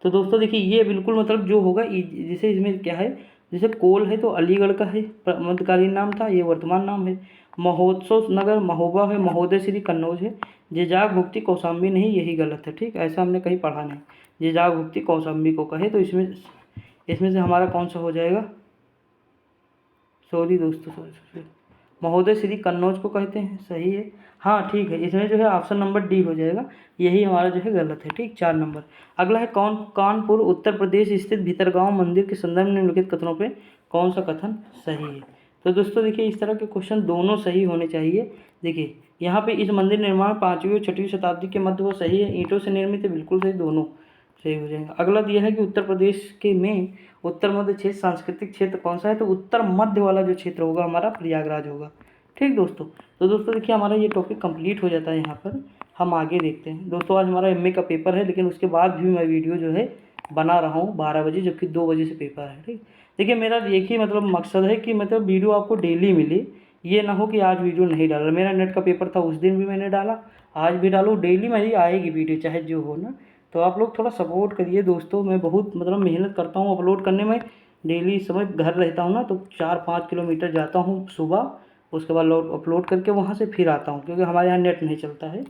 तो दोस्तों देखिए ये बिल्कुल मतलब जो होगा जैसे इसमें क्या है, जैसे कोल है तो अलीगढ़ का है, मध्यकालीन नाम था, ये वर्तमान नाम है। महोत्सव नगर महोबा है, महोदय श्री कन्नौज है। जेजाग भुक्ति कौशाम्बी नहीं, यही गलत है। ठीक, ऐसा हमने कहीं पढ़ा नहीं। जेजाग भुक्ति कौशाम्बी को कहे, तो इसमें से हमारा कौन सा हो जाएगा? सॉरी दोस्तों, सॉरी। महोदय श्री कन्नौज को कहते हैं, सही है। हाँ ठीक है, इसमें जो है ऑप्शन नंबर डी हो जाएगा, यही हमारा जो है गलत है। ठीक, 4 नंबर। अगला है कानपुर उत्तर प्रदेश स्थित भीतरगांव मंदिर के संदर्भ में निम्नलिखित कथनों पे कौन सा कथन सही है। तो दोस्तों देखिए, इस तरह के क्वेश्चन दोनों सही होने चाहिए। देखिए यहाँ पे इस मंदिर निर्माण 5वीं और 6वीं शताब्दी के मध्य वो सही है, ईंटों से निर्मित है, बिल्कुल सही, दोनों सही हो जाएगा। अगला दिया है कि उत्तर प्रदेश के में उत्तर मध्य क्षेत्र सांस्कृतिक क्षेत्र कौन सा है, तो उत्तर मध्य वाला जो क्षेत्र होगा हमारा प्रयागराज होगा। ठीक दोस्तों, तो दोस्तों देखिए हमारा ये टॉपिक कंप्लीट हो जाता है। यहाँ पर हम आगे देखते हैं दोस्तों। आज हमारा एमए का पेपर है, लेकिन उसके बाद भी मैं वीडियो जो है बना रहा हूँ 12 बजे, जबकि 2 बजे से पेपर है। ठीक, देखिए मेरा एक ही मतलब मकसद है कि मतलब वीडियो आपको डेली मिले, ये ना हो कि आज वीडियो नहीं डाला। मेरा नेट का पेपर था, उस दिन भी मैंने डाला, आज भी डालूँ, डेली मेरी आएगी वीडियो चाहे जो हो ना। तो आप लोग थोड़ा सपोर्ट करिए दोस्तों, मैं बहुत मतलब मेहनत करता हूँ अपलोड करने में। डेली समय घर रहता हूँ ना, तो 4-5 किलोमीटर जाता हूँ सुबह, उसके बाद अपलोड करके वहाँ से फिर आता हूँ, क्योंकि हमारे यहाँ नेट नहीं चलता है,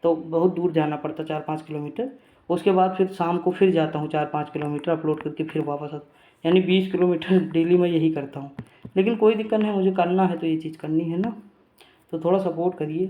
तो बहुत दूर जाना पड़ता 4-5 किलोमीटर। उसके बाद फिर शाम को फिर जाता हूँ 4-5 किलोमीटर अपलोड करके फिर वापस आता हूँ, यानी 20 किलोमीटर डेली मैं यही करता हूँ। लेकिन कोई दिक्कत नहीं, मुझे करना है तो ये चीज़ करनी है ना, तो थोड़ा सपोर्ट करिए।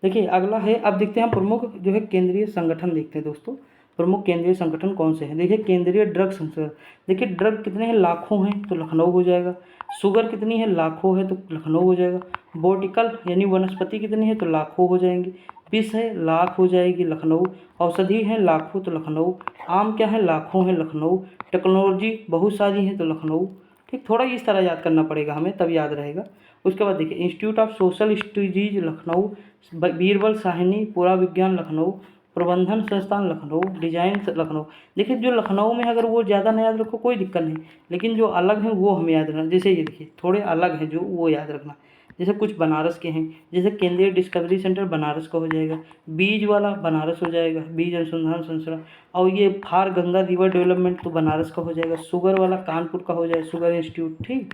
देखिए अगला है, अब देखते हैं हम प्रमुख जो है केंद्रीय संगठन देखते हैं दोस्तों। प्रमुख केंद्रीय संगठन कौन से हैं, देखिए केंद्रीय ड्रग संगठन। देखिए ड्रग कितने हैं, लाखों हैं, तो लखनऊ हो जाएगा। शुगर कितनी है, लाखों है, तो लखनऊ हो जाएगा। बोटिकल यानी वनस्पति कितनी है, तो लाखों हो जाएंगी। विष है, लाख हो जाएगी, लखनऊ। औषधि है लाखों, तो लखनऊ। आम क्या है, लाखों है, लखनऊ। टेक्नोलॉजी बहुत सारी है, तो लखनऊ। ठीक, थोड़ा इस तरह याद करना पड़ेगा हमें, तब याद रहेगा। उसके बाद देखिए institute of social studies Lucknow, Birbal Sahni पुरा विज्ञान लखनऊ, प्रबंधन संस्थान लखनऊ, डिजाइन लखनऊ। देखिए जो लखनऊ में अगर वो ज़्यादा ना याद रखो कोई दिक्कत नहीं, लेकिन जो अलग है वो हमें याद रखना। जैसे ये देखिए थोड़े अलग हैं जो, वो याद रखना। जैसे कुछ बनारस के हैं, जैसे केंद्रीय डिस्कवरी सेंटर बनारस का हो जाएगा, बीज वाला बनारस हो जाएगा, बीज अनुसंधान संस्थान। और ये फार गंगा रिवर डेवलपमेंट तो बनारस का हो जाएगा। शुगर वाला कानपुर का हो जाएगा, शुगर इंस्टीट्यूट। ठीक,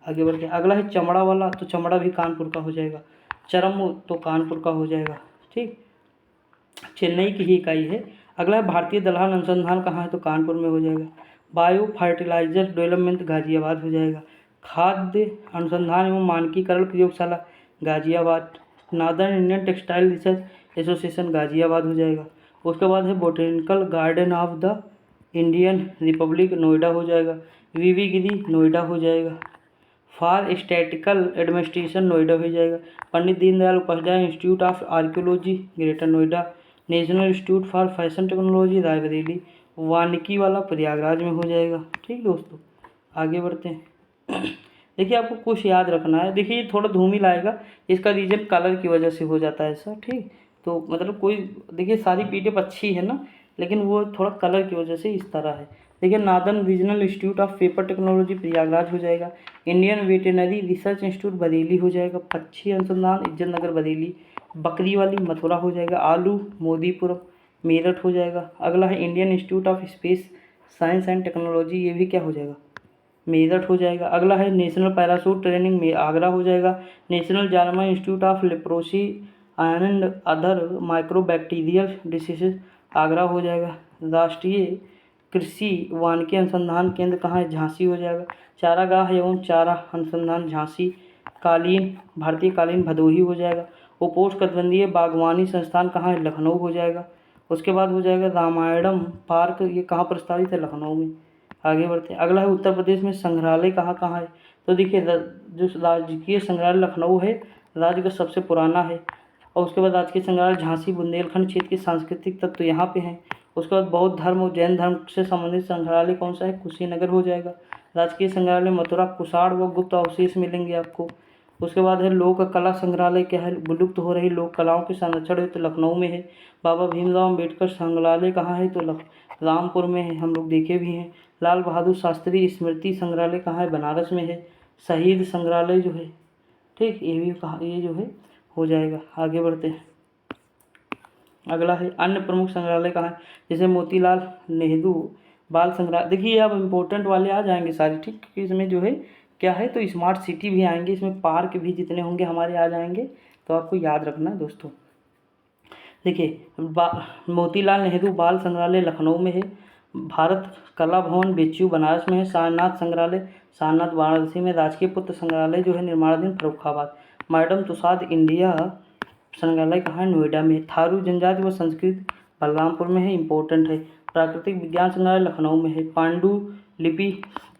आगे बढ़ के अगला है चमड़ा वाला, तो चमड़ा भी कानपुर का हो जाएगा। चरम तो कानपुर का हो जाएगा। ठीक, चेन्नई की ही इकाई है। अगला है भारतीय दलहन अनुसंधान कहाँ है, तो कानपुर में हो जाएगा। बायो फर्टिलाइजर डेवलपमेंट गाजियाबाद हो जाएगा। खाद्य अनुसंधान एवं मानकीकरण प्रयोगशाला Ghaziabad. Northern Indian textile research association Ghaziabad हो जाएगा। उसके बाद है botanical garden of the Indian Republic Noida हो जाएगा। वीवी गिरी नोएडा हो जाएगा। फॉर स्टैटिकल एडमिनिस्ट्रेशन नोएडा हो जाएगा। Pandit Deendayal Upadhyay institute of archaeology greater Noida. National institute for fashion technology Raebareli. वानिकी वाला प्रयागराज में हो जाएगा। ठीक दोस्तों, आगे बढ़ते हैं। देखिए आपको कुछ याद रखना है। देखिए ये थोड़ा धूमिल आएगा, इसका रीजन कलर की वजह से हो जाता है ऐसा। ठीक, तो मतलब कोई देखिए सारी पीडीएफ अच्छी है ना, लेकिन वो थोड़ा कलर की वजह से इस तरह है। देखिए northern regional institute of paper technology Prayagraj हो जाएगा। Indian veterinary research institute Bareilly हो जाएगा। पक्षी अनुसंधान इज्जत नगर बरेली। बकरी वाली मथुरा हो जाएगा। आलू मोदीपुर मेरठ हो जाएगा। अगला है Indian institute of space science and technology, ये भी क्या हो जाएगा, मेरठ हो जाएगा। अगला है नेशनल पैराशूट ट्रेनिंग में आगरा हो जाएगा। National JALMA institute of leprosy and other microbacterial diseases Agra हो जाएगा। राष्ट्रीय कृषि वानिकी अनुसंधान केंद्र कहाँ है, झांसी हो जाएगा। चारागाह एवं चारा अनुसंधान झांसी। कालीन भारतीय कालीन भदोही हो जाएगा। उपोष्णकटिबंधीय बागवानी संस्थान कहाँ है, लखनऊ हो जाएगा। उसके बाद हो जाएगा रामायणम पार्क, ये कहाँ प्रस्तावित है, लखनऊ में। आगे बढ़ते हैं। अगला है उत्तर प्रदेश में संग्रहालय कहाँ कहाँ है, तो देखिए जो राजकीय संग्रहालय लखनऊ है, राज्य का सबसे पुराना है। और उसके बाद राजकीय संग्रहालय झांसी बुंदेलखंड क्षेत्र के सांस्कृतिक तत्व यहाँ पे हैं। उसके बाद बौद्ध धर्म और जैन धर्म से संबंधित संग्रहालय कौन सा है, कुशीनगर हो जाएगा। राजकीय संग्रहालय मथुरा कुषाण व गुप्त अवशेष मिलेंगे आपको। उसके बाद है लोक कला संग्रहालय क्या है, विलुप्त हो रही लोक कलाओं के संरक्षण है, तो लखनऊ में है। बाबा भीमराव अम्बेडकर संग्रहालय कहाँ है, तो रामपुर में है, हम लोग देखे भी हैं। लाल बहादुर शास्त्री स्मृति संग्रहालय कहाँ है, बनारस में है। शहीद संग्रहालय जो है, ठीक, ये भी कहाँ, ये जो है हो जाएगा। आगे बढ़ते हैं। अगला है अन्य प्रमुख संग्रहालय कहाँ है, जैसे मोतीलाल नेहरू बाल संग्रहालय। देखिए अब इम्पोर्टेंट वाले आ जाएंगे सारे, ठीक, क्योंकि इसमें जो है क्या है, तो स्मार्ट सिटी भी आएंगे, इसमें पार्क भी जितने होंगे हमारे आ जाएंगे, तो आपको याद रखना है दोस्तों। देखिए मोतीलाल नेहरू बाल संग्रहालय लखनऊ में है। भारत कला भवन बेच्चू बनारस में है। सारनाथ संग्रहालय सारनाथ वाराणसी में। राजकीय पुत्र संग्रहालय जो है निर्माणाधीन फर्रुखाबाद। मैडम तुषाद इंडिया संग्रहालय कहाँ है? नोएडा में। थारू जनजाति व संस्कृत बलरामपुर में है, इम्पोर्टेंट है। प्राकृतिक विज्ञान संग्रहालय लखनऊ में है। पांडु लिपि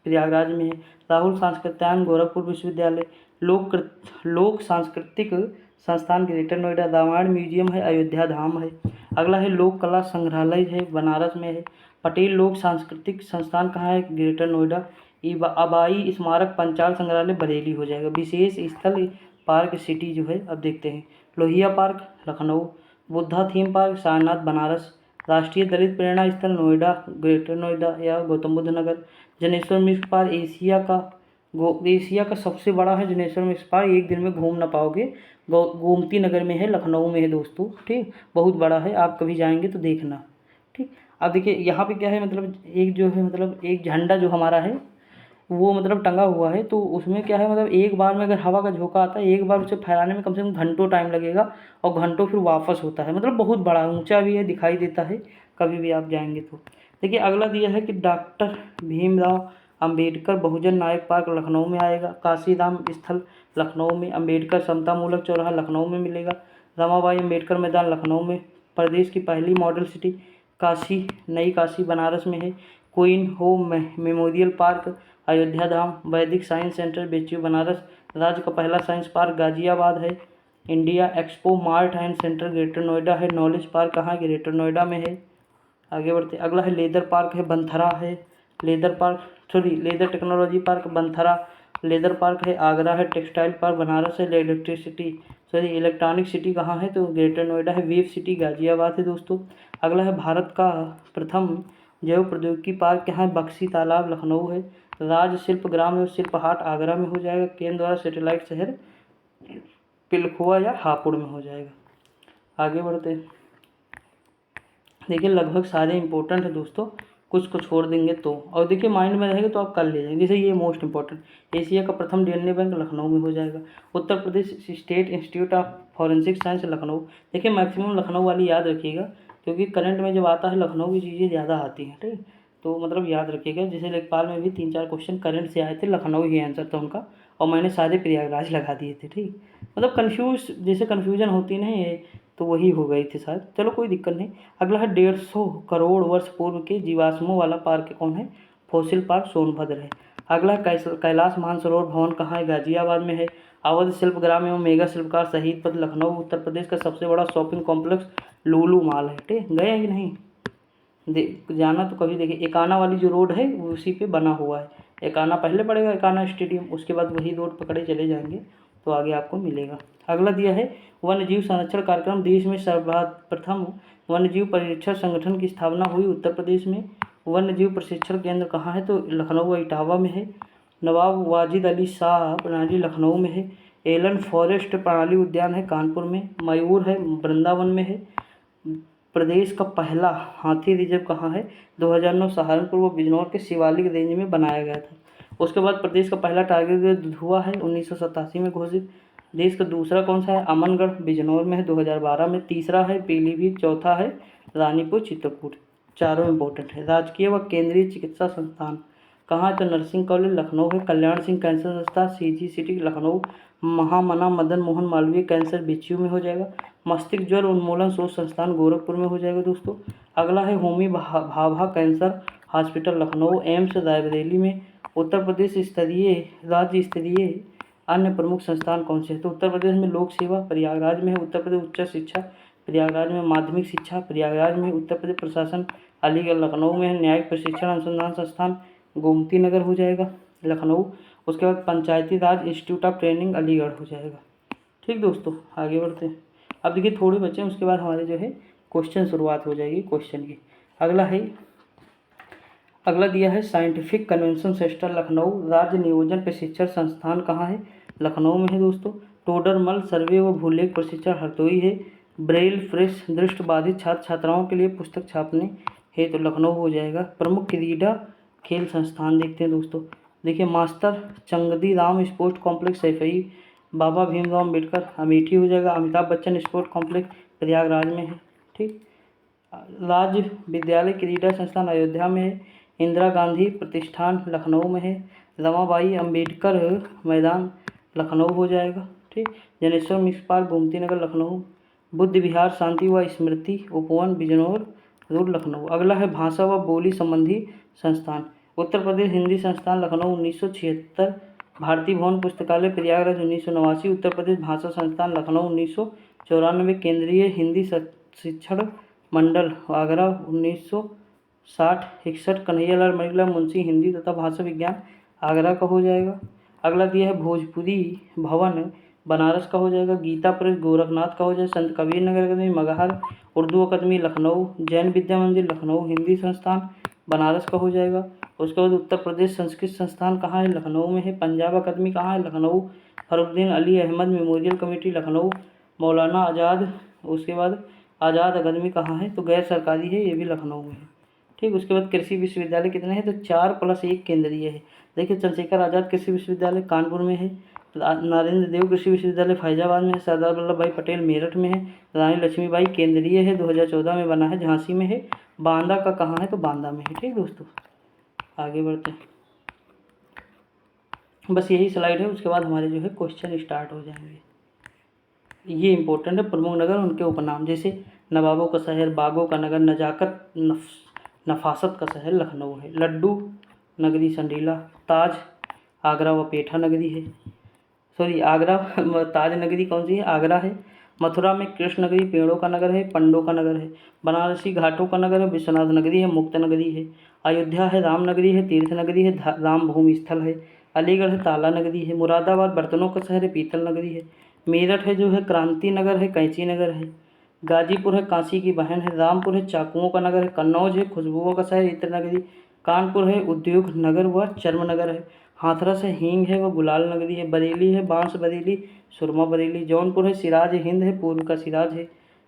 प्रयागराज में है। राहुल सांस्कृत्यायन गोरखपुर विश्वविद्यालय। लोक सांस्कृतिक संस्थान ग्रेटर नोएडा। रामायण म्यूजियम है, अयोध्या धाम है। अगला है लोक कला संग्रहालय है, बनारस में है। पटेल लोक सांस्कृतिक संस्थान कहाँ है? ग्रेटर नोएडा। आबाई स्मारक पंचाल संग्रहालय बरेली हो जाएगा। विशेष स्थल पार्क सिटी जो है, अब देखते हैं। Lohia park Lucknow. Buddha theme park Sarnath Banaras. राष्ट्रीय दलित प्रेरणा स्थल नोएडा, ग्रेटर नोएडा या गौतम बुद्ध नगर। जनेश्वर मिश्र पार्क एशिया का सबसे बड़ा है जनेश्वर मिश्र पार्क, एक दिन में घूम ना पाओगे। गोमती नगर में है, लखनऊ में है दोस्तों, ठीक। बहुत बड़ा है, आप कभी जाएंगे तो देखना, ठीक। अब देखिए यहाँ पे क्या है, मतलब एक जो है, मतलब एक झंडा जो हमारा है वो मतलब टंगा हुआ है, तो उसमें क्या है, मतलब एक बार में अगर हवा का झोंका आता है, एक बार उसे फहराने में कम से कम घंटों टाइम लगेगा और घंटों फिर वापस होता है। मतलब बहुत बड़ा ऊंचा भी है, दिखाई देता है कभी भी आप जाएंगे तो। देखिए अगला दिया है कि डॉक्टर भीमराव अंबेडकर बहुजन नायक पार्क लखनऊ में आएगा। काशीराम स्थल लखनऊ में। अंबेडकर समता मूलक चौराहा लखनऊ में मिलेगा। रमाबाई अंबेडकर मैदान लखनऊ में। प्रदेश की पहली मॉडल सिटी काशी, नई काशी बनारस में है। Queen home memorial park Ayodhya Dham. Vedic science centre बेच्चू Banaras. राज्य का पहला साइंस पार्क गाजियाबाद है। India expo mart and centre greater Noida है। नॉलेज पार्क कहाँ? ग्रेटर नोएडा में है। आगे बढ़ते, अगला है लेदर पार्क है, बंथरा है। Leather technology park Banthra. Leather park है आगरा है। टेक्सटाइल पार्क बनारस है। इलेक्ट्रॉनिक सिटी कहाँ है? तो ग्रेटर नोएडा है। वेब सिटी गाजियाबाद है दोस्तों। अगला है भारत का प्रथम जैव प्रौद्योगिकी पार्क कहाँ है? बक्सी तालाब लखनऊ है। राज शिल्प ग्राम एवं शिल्प हाट आगरा में हो जाएगा। केंद्र द्वारा सैटेलाइट शहर पिलखुआ या हापुड़ में हो जाएगा। आगे बढ़ते, देखिए लगभग सारे इंपॉर्टेंट है दोस्तों, कुछ को छोड़ देंगे तो, और देखिए माइंड में रहेगा तो आप कर ले जाएंगे। जैसे ये मोस्ट इंपॉर्टेंट, एशिया का प्रथम डीएनए बैंक लखनऊ में हो जाएगा। Uttar Pradesh state institute of forensic science Lucknow. देखिए मैक्सिमम लखनऊ वाली याद रखिएगा, क्योंकि करंट में जब आता है लखनऊ की चीज़ें ज़्यादा आती हैं, ठीक। तो मतलब याद रखिएगा, जैसे लेखपाल में भी 3-4 क्वेश्चन करंट से आए थे, लखनऊ ही आंसर था उनका, और मैंने सारे प्रयागराज लगा दिए थे, ठीक। मतलब जैसे कन्फ्यूजन होती नहीं है, तो वही हो गई थी शायद। चलो कोई दिक्कत नहीं। अगला है 150 करोड़ वर्ष पूर्व के जीवाश्मों वाला पार्क कौन है? फॉसिल पार्क सोनभद्र है। अगला कैलाश मानसरोवर भवन कहाँ है? गाजियाबाद में है। अवध शिल्प ग्राम एवं मेगा शिल्पकार शहीद पथ लखनऊ। उत्तर प्रदेश का सबसे बड़ा शॉपिंग कॉम्प्लेक्स लुलु मॉल है, ठीक। गए हैं कि नहीं? जाना तो कभी देखिए, एकाना वाली जो रोड है वो उसी पे बना हुआ है। एकाना पहले पड़ेगा, एकाना स्टेडियम, उसके बाद वही रोड पकड़े चले जाएंगे तो आगे आपको मिलेगा। अगला दिया है वन्य जीव संरक्षण कार्यक्रम, देश में सर्वप्रथम वन्य जीव परिरक्षण संगठन की स्थापना हुई उत्तर प्रदेश में। वन्य जीव प्रशिक्षण केंद्र कहाँ है? तो लखनऊ इटावा में है। नवाब वाजिद अली शाह प्रणाली लखनऊ में है। एलन फॉरेस्ट प्रणाली उद्यान है कानपुर में। मयूर है वृंदावन में है। प्रदेश का पहला हाथी रिजर्व कहाँ है? 2009 सहारनपुर व बिजनौर के शिवालिक रेंज में बनाया गया था। उसके बाद प्रदेश का पहला टाइगर रिजर्व दुधुआ है, 1987 में घोषित। देश का दूसरा कौन सा है? अमनगढ़ बिजनौर में है, 2012 में। तीसरा है पीलीभीत, चौथा है रानीपुर चित्रकूट। चारों इंपॉर्टेंट है। राजकीय व केंद्रीय चिकित्सा संस्थान कहाँ है? तो नर्सिंग कॉलेज लखनऊ है। कल्याण सिंह कैंसर संस्था सीजी सिटी लखनऊ। महामना मदन मोहन मालवीय कैंसर बीएचयू में हो जाएगा। मस्तिष्क ज्वर उन्मूलन शोध संस्थान गोरखपुर में हो जाएगा दोस्तों। अगला है Homi Bhabha cancer hospital Lucknow. AIIMS Raebareli में। उत्तर प्रदेश स्तरीय राज्य स्तरीय अन्य प्रमुख संस्थान कौन से हैं? तो उत्तर प्रदेश में लोक सेवा प्रयागराज में है। उत्तर प्रदेश उच्च शिक्षा प्रयागराज में। माध्यमिक शिक्षा प्रयागराज में। उत्तर प्रदेश प्रशासन अलीगढ़ लखनऊ में है। न्यायिक प्रशिक्षण अनुसंधान संस्थान गोमती नगर हो जाएगा लखनऊ। उसके बाद पंचायती राज इंस्टीट्यूट ऑफ ट्रेनिंग अलीगढ़ हो जाएगा, ठीक दोस्तों। आगे बढ़ते हैं। अब देखिए थोड़े बच्चे हैं, उसके बाद हमारे जो है क्वेश्चन शुरुआत हो जाएगी क्वेश्चन की। अगला दिया है साइंटिफिक कन्वेंशन सेंटर लखनऊ। राज्य नियोजन प्रशिक्षण संस्थान कहाँ है? लखनऊ में है दोस्तों। टोडरमल सर्वे व भूलेख प्रशिक्षण हरदोई है। ब्रेल प्रेस दृष्टिबाधित छात्र छात्राओं के लिए पुस्तक छापने है, तो लखनऊ हो जाएगा। प्रमुख क्रीडा खेल संस्थान देखते हैं दोस्तों। देखिए master Changdi Ram sports complex Saifai. Baba Bhimrao Ambedkar Amethi हो जाएगा। अमिताभ बच्चन स्पोर्ट्स कॉम्प्लेक्स प्रयागराज में है, ठीक। राज्य विद्यालय क्रीडा संस्थान अयोध्या में है। इंदिरा गांधी प्रतिष्ठान लखनऊ में है। रमाबाई अंबेडकर मैदान लखनऊ हो जाएगा, ठीक। जनेश्वर मिश्र पार्क गोमती नगर लखनऊ। बुद्ध विहार शांति व स्मृति उपवन बिजनौर रोड लखनऊ। अगला है भाषा व बोली संबंधी संस्थान। उत्तर प्रदेश हिंदी संस्थान लखनऊ 1976। भारतीय भवन पुस्तकालय प्रयागराज 1989। उत्तर प्रदेश भाषा संस्थान लखनऊ 1994। केंद्रीय हिंदी शिक्षण मंडल आगरा 1960-61। कन्हैयालाल मणिलाल मुंशी हिंदी तथा भाषा विज्ञान आगरा का हो जाएगा। अगला दिया है भोजपुरी भवन बनारस का हो जाएगा। गीता प्रेस गोरखनाथ का हो जाएगा। संत कबीर नगर अकादमी मगहर। उर्दू अकादमी लखनऊ। जैन विद्या मंदिर लखनऊ हिंदी संस्थान बनारस का हो जाएगा। उसके बाद उत्तर प्रदेश संस्कृत संस्थान कहाँ है? लखनऊ में है। पंजाब अकादमी कहाँ है? लखनऊ। Fakhruddin Ali Ahmed memorial committee Lucknow. मौलाना आज़ाद, उसके बाद आज़ाद अकादमी कहाँ है? तो गैर सरकारी है, ये भी लखनऊ में है, ठीक। उसके बाद कृषि विश्वविद्यालय कितने हैं? तो 4+1 केंद्रीय है। देखिए चंद्रशेखर आज़ाद कृषि विश्वविद्यालय कानपुर में है। नरेंद्र देव कृषि विश्वविद्यालय फैजाबाद में है। सरदार वल्लभ भाई पटेल मेरठ में है। रानी लक्ष्मीबाई केंद्रीय है, 2014 में बना है, झांसी में है। बांदा का कहाँ है? तो बांदा में है, ठीक दोस्तों। आगे बढ़ते हैं, बस यही स्लाइड है, उसके बाद हमारे जो है क्वेश्चन स्टार्ट हो जाएंगे। ये इंपॉर्टेंट है। प्रमुख नगर उनके उपनाम, जैसे नवाबों का शहर, बागों का नगर, नजाकत नफासत का शहर लखनऊ है। लड्डू नगरी संडीला। ताज आगरा व पेठा नगरी है। सॉरी आगरा ताज नगरी कौन सी है? आगरा है। मथुरा में कृष्ण नगरी पेड़ों का नगर है, पंडों का नगर है। बनारसी घाटों का नगर है, विश्वनाथ नगरी है, मुक्त नगरी है। अयोध्या है, राम नगरी है, तीर्थ नगरी है, राम भूमि स्थल है। अलीगढ़ है, ताला नगरी है। मुरादाबाद बर्तनों का शहर है, पीतल नगरी है। मेरठ है जो है क्रांति नगर है, कैंची नगर है। गाजीपुर है, काशी की बहन है। रामपुर है, चाकुओं का नगर है। कन्नौज है, खुशबुओं का शहर, इत्र नगरी। कानपुर है, उद्योग नगर व चर्म नगर है। हाथरस है, हींग है व गुलाल नगरी है। बरेली है, बांस बरेली, सुरमा बरेली। जौनपुर है, सिराज हिंद है, पूर्व का सिराज है।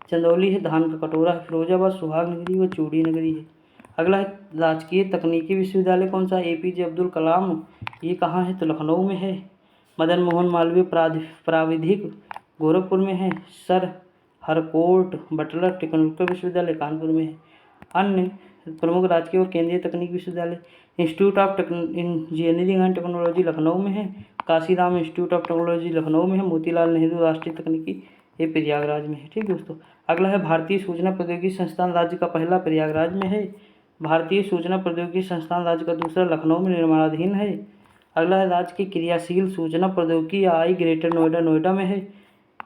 चंदौली है, धान का कटोरा है। फिरोजाबाद सुहाग नगरी व चूड़ी नगरी है। अगला है राजकीय तकनीकी विश्वविद्यालय कौन सा? APJ अब्दुल कलाम, ये कहाँ है? तो लखनऊ में है। मदन मोहन मालवीय प्राविधिक गोरखपुर में है। सर हरकोर्ट बटलर टेक्निकल विश्वविद्यालय कानपुर में है। अन्य प्रमुख राजकीय और केंद्रीय तकनीकी विश्वविद्यालय institute of engineering and technology Lucknow में है। Kashiram institute of technology Lucknow में है। मोतीलाल नेहरू राष्ट्रीय तकनीकी ये प्रयागराज में है, ठीक दोस्तों। अगला है भारतीय सूचना प्रौद्योगिकी संस्थान राज्य का पहला प्रयागराज में है। भारतीय सूचना प्रौद्योगिकी संस्थान राज्य का दूसरा लखनऊ में निर्माणाधीन है। अगला है राज्य की क्रियाशील सूचना प्रौद्योगिकी आई ग्रेटर नोएडा नोएडा में है।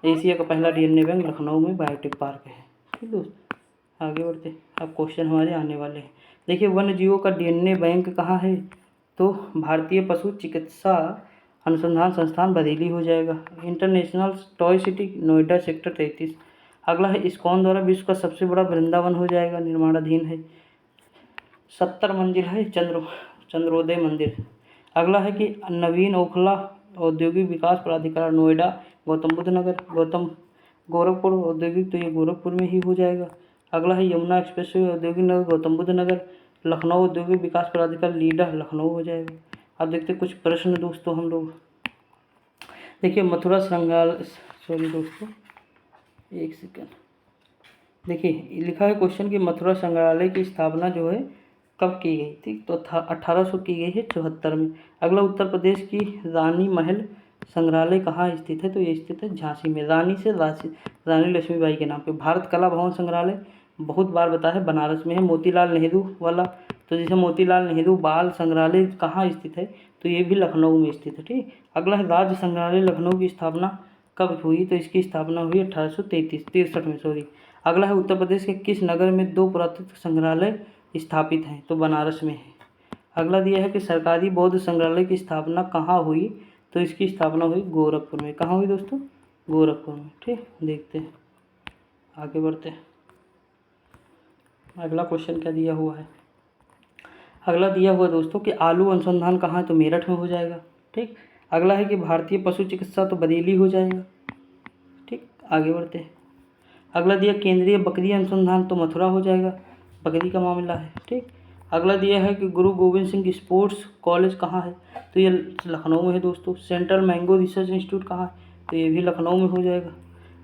एशिया का पहला DNA बैंक लखनऊ में बायोटेक पार्क है, ठीक दोस्तों। आगे बढ़ते, अब क्वेश्चन हमारे आने वाले हैं। देखिए वन्य जीवों का DNA बैंक कहाँ है? तो भारतीय पशु चिकित्सा अनुसंधान संस्थान बरेली हो जाएगा। International toy city Noida sector 33। अगला है इस्कॉन द्वारा विश्व का सबसे बड़ा वृंदावन हो जाएगा, निर्माणाधीन है। 70 मंजिल है चंद्रोदय मंदिर। अगला है कि नवीन ओखला औद्योगिक विकास प्राधिकरण नोएडा गौतम बुद्ध नगर गोरखपुर औद्योगिक, तो ये गोरखपुर में ही हो जाएगा। अगला है यमुना एक्सप्रेसवे औद्योगिक नगर गौतम बुद्ध नगर। लखनऊ औद्योगिक विकास प्राधिकरण लीडा लखनऊ हो जाएगा। अब देखते कुछ प्रश्न दोस्तों हम लोग। देखिए मथुरा संग्रहालय, सॉरी दोस्तों एक सेकंड, देखिए लिखा है क्वेश्चन कि मथुरा संग्रहालय की स्थापना जो है कब की गई थी? तो 1800 की गई है 74 में। अगला उत्तर प्रदेश की रानी महल संग्रहालय कहाँ स्थित है? तो ये स्थित है झांसी में, रानी लक्ष्मीबाई के नाम पे। भारत कला भवन संग्रहालय बहुत बार बताया है, बनारस में है। मोतीलाल नेहरू वाला, तो जैसे मोतीलाल नेहरू बाल संग्रहालय कहाँ स्थित है? तो ये भी लखनऊ में स्थित है, ठीक। अगला है राज्य संग्रहालय लखनऊ की स्थापना कब हुई? तो इसकी स्थापना हुई 1863 में, सॉरी। अगला है उत्तर प्रदेश के किस नगर में 2 पुरातत्व संग्रहालय स्थापित हैं? तो बनारस में है। अगला दिया है कि सरकारी बौद्ध संग्रहालय की स्थापना कहाँ हुई? तो इसकी स्थापना हुई गोरखपुर में। कहाँ हुई दोस्तों? गोरखपुर में, ठीक। देखते हैं, आगे बढ़ते हैं। अगला क्वेश्चन क्या दिया हुआ है? अगला दिया हुआ दोस्तों कि आलू अनुसंधान कहाँ है? तो मेरठ में हो जाएगा, ठीक। अगला है कि भारतीय पशु चिकित्सा तो बरेली हो जाएगा, ठीक। आगे बढ़ते हैं। अगला दिया केंद्रीय बकरी अनुसंधान तो मथुरा हो जाएगा, बकरी का मामला है, ठीक। अगला दिया है कि गुरु गोविंद सिंह स्पोर्ट्स कॉलेज कहाँ है? तो ये लखनऊ में है दोस्तों। सेंट्रल मैंगो रिसर्च इंस्टीट्यूट कहाँ है? तो ये भी लखनऊ में हो जाएगा।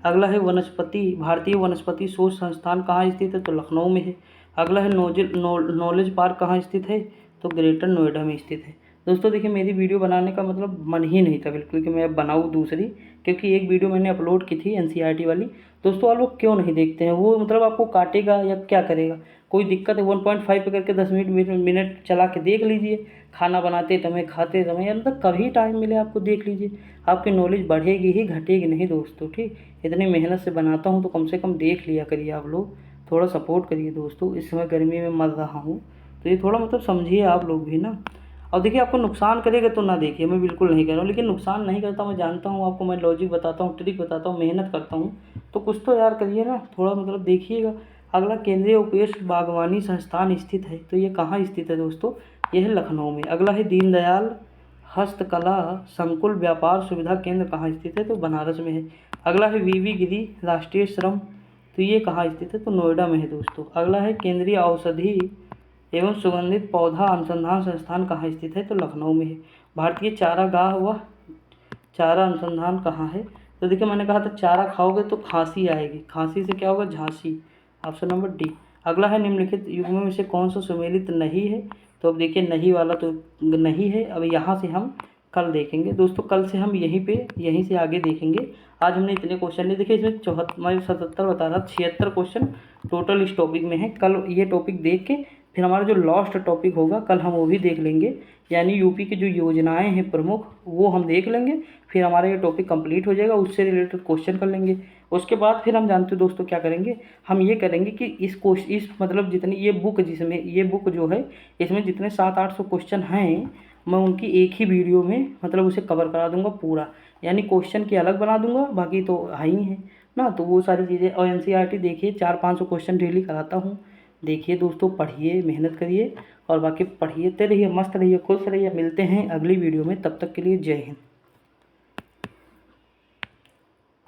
अगला है भारतीय वनस्पति शोध संस्थान कहाँ स्थित है? तो लखनऊ में है। अगला है नॉलेज पार्क कहाँ स्थित है? तो ग्रेटर नोएडा में स्थित है। दोस्तों देखिए मेरी वीडियो बनाने का मतलब मन ही नहीं था बिल्कुल कि मैं अब बनाऊँ दूसरी, क्योंकि एक वीडियो मैंने अपलोड की थी एनसीईआरटी वाली। दोस्तों आप लोग क्यों नहीं देखते हैं, वो मतलब आपको काटेगा या क्या करेगा, कोई दिक्कत है 1.5 पे करके 10 मिनट चला के देख लीजिए, खाना बनाते समय खाते समय या मतलब कभी टाइम मिले आपको देख लीजिए, आपकी नॉलेज बढ़ेगी ही घटेगी नहीं दोस्तों। ठीक, इतनी मेहनत से बनाता हूँ तो कम से कम देख लिया करिए आप लोग, थोड़ा सपोर्ट करिए दोस्तों। इस समय गर्मी में मर रहा हूँ तो ये थोड़ा मतलब समझिए आप लोग भी ना। और देखिए आपको नुकसान करेगा तो ना देखिए, मैं बिल्कुल नहीं कह रहा हूँ, लेकिन नुकसान नहीं करता, मैं जानता हूँ आपको, मैं लॉजिक बताता हूँ, ट्रिक बताता हूँ, मेहनत करता हूँ, तो कुछ तो यार करिए ना, थोड़ा मतलब देखिएगा। अगला केंद्रीय उपदेश बागवानी संस्थान स्थित है, तो ये कहाँ स्थित है दोस्तों, ये है लखनऊ में। अगला है दीनदयाल हस्तकला संकुल व्यापार सुविधा केंद्र कहाँ स्थित है, तो बनारस में है। अगला है वीवी गिरी राष्ट्रीय श्रम, तो ये कहाँ स्थित है, तो नोएडा में है दोस्तों। अगला है केंद्रीय औषधि एवं सुगंधित पौधा अनुसंधान संस्थान कहाँ स्थित है, तो लखनऊ में है। भारतीय चारागाह व चारा अनुसंधान कहाँ है, तो देखिए मैंने कहा था चारा खाओगे तो खांसी आएगी, खांसी से क्या होगा, झांसी, ऑप्शन नंबर डी। अगला है निम्नलिखित युग्मों में से कौन सा सुमेलित नहीं है, तो अब देखिए नहीं वाला तो नहीं है। अब यहाँ से हम कल देखेंगे दोस्तों, कल से हम यहीं से आगे देखेंगे। आज हमने इतने क्वेश्चन नहीं देखे, इसमें 77 बता रहा, 76 क्वेश्चन टोटल इस टॉपिक में है। कल ये टॉपिक देख के फिर हमारा जो लास्ट टॉपिक होगा कल हम वो भी देख लेंगे, यानी यूपी की जो योजनाएं हैं प्रमुख वो हम देख लेंगे। फिर हमारा ये टॉपिक कंप्लीट हो जाएगा, उससे रिलेटेड क्वेश्चन कर लेंगे। उसके बाद फिर हम जानते हो दोस्तों क्या करेंगे, हम ये करेंगे कि इस मतलब जितनी ये बुक जिसमें ये बुक जो है इसमें जितने 700-800 क्वेश्चन हैं, मैं उनकी एक ही वीडियो में मतलब उसे कवर करा दूंगा पूरा, यानी क्वेश्चन की अलग बना दूंगा, बाकी तो है ही है ना, तो वो सारी चीज़ें। और एनसीईआरटी देखिए 400-500 क्वेश्चन डेली कराता हूँ, देखिए दोस्तों, पढ़िए, मेहनत करिए, और बाकी पढ़िए रहिए, मस्त रहिए, खुश रहिए। मिलते हैं अगली वीडियो में, तब तक के लिए जय हिंद।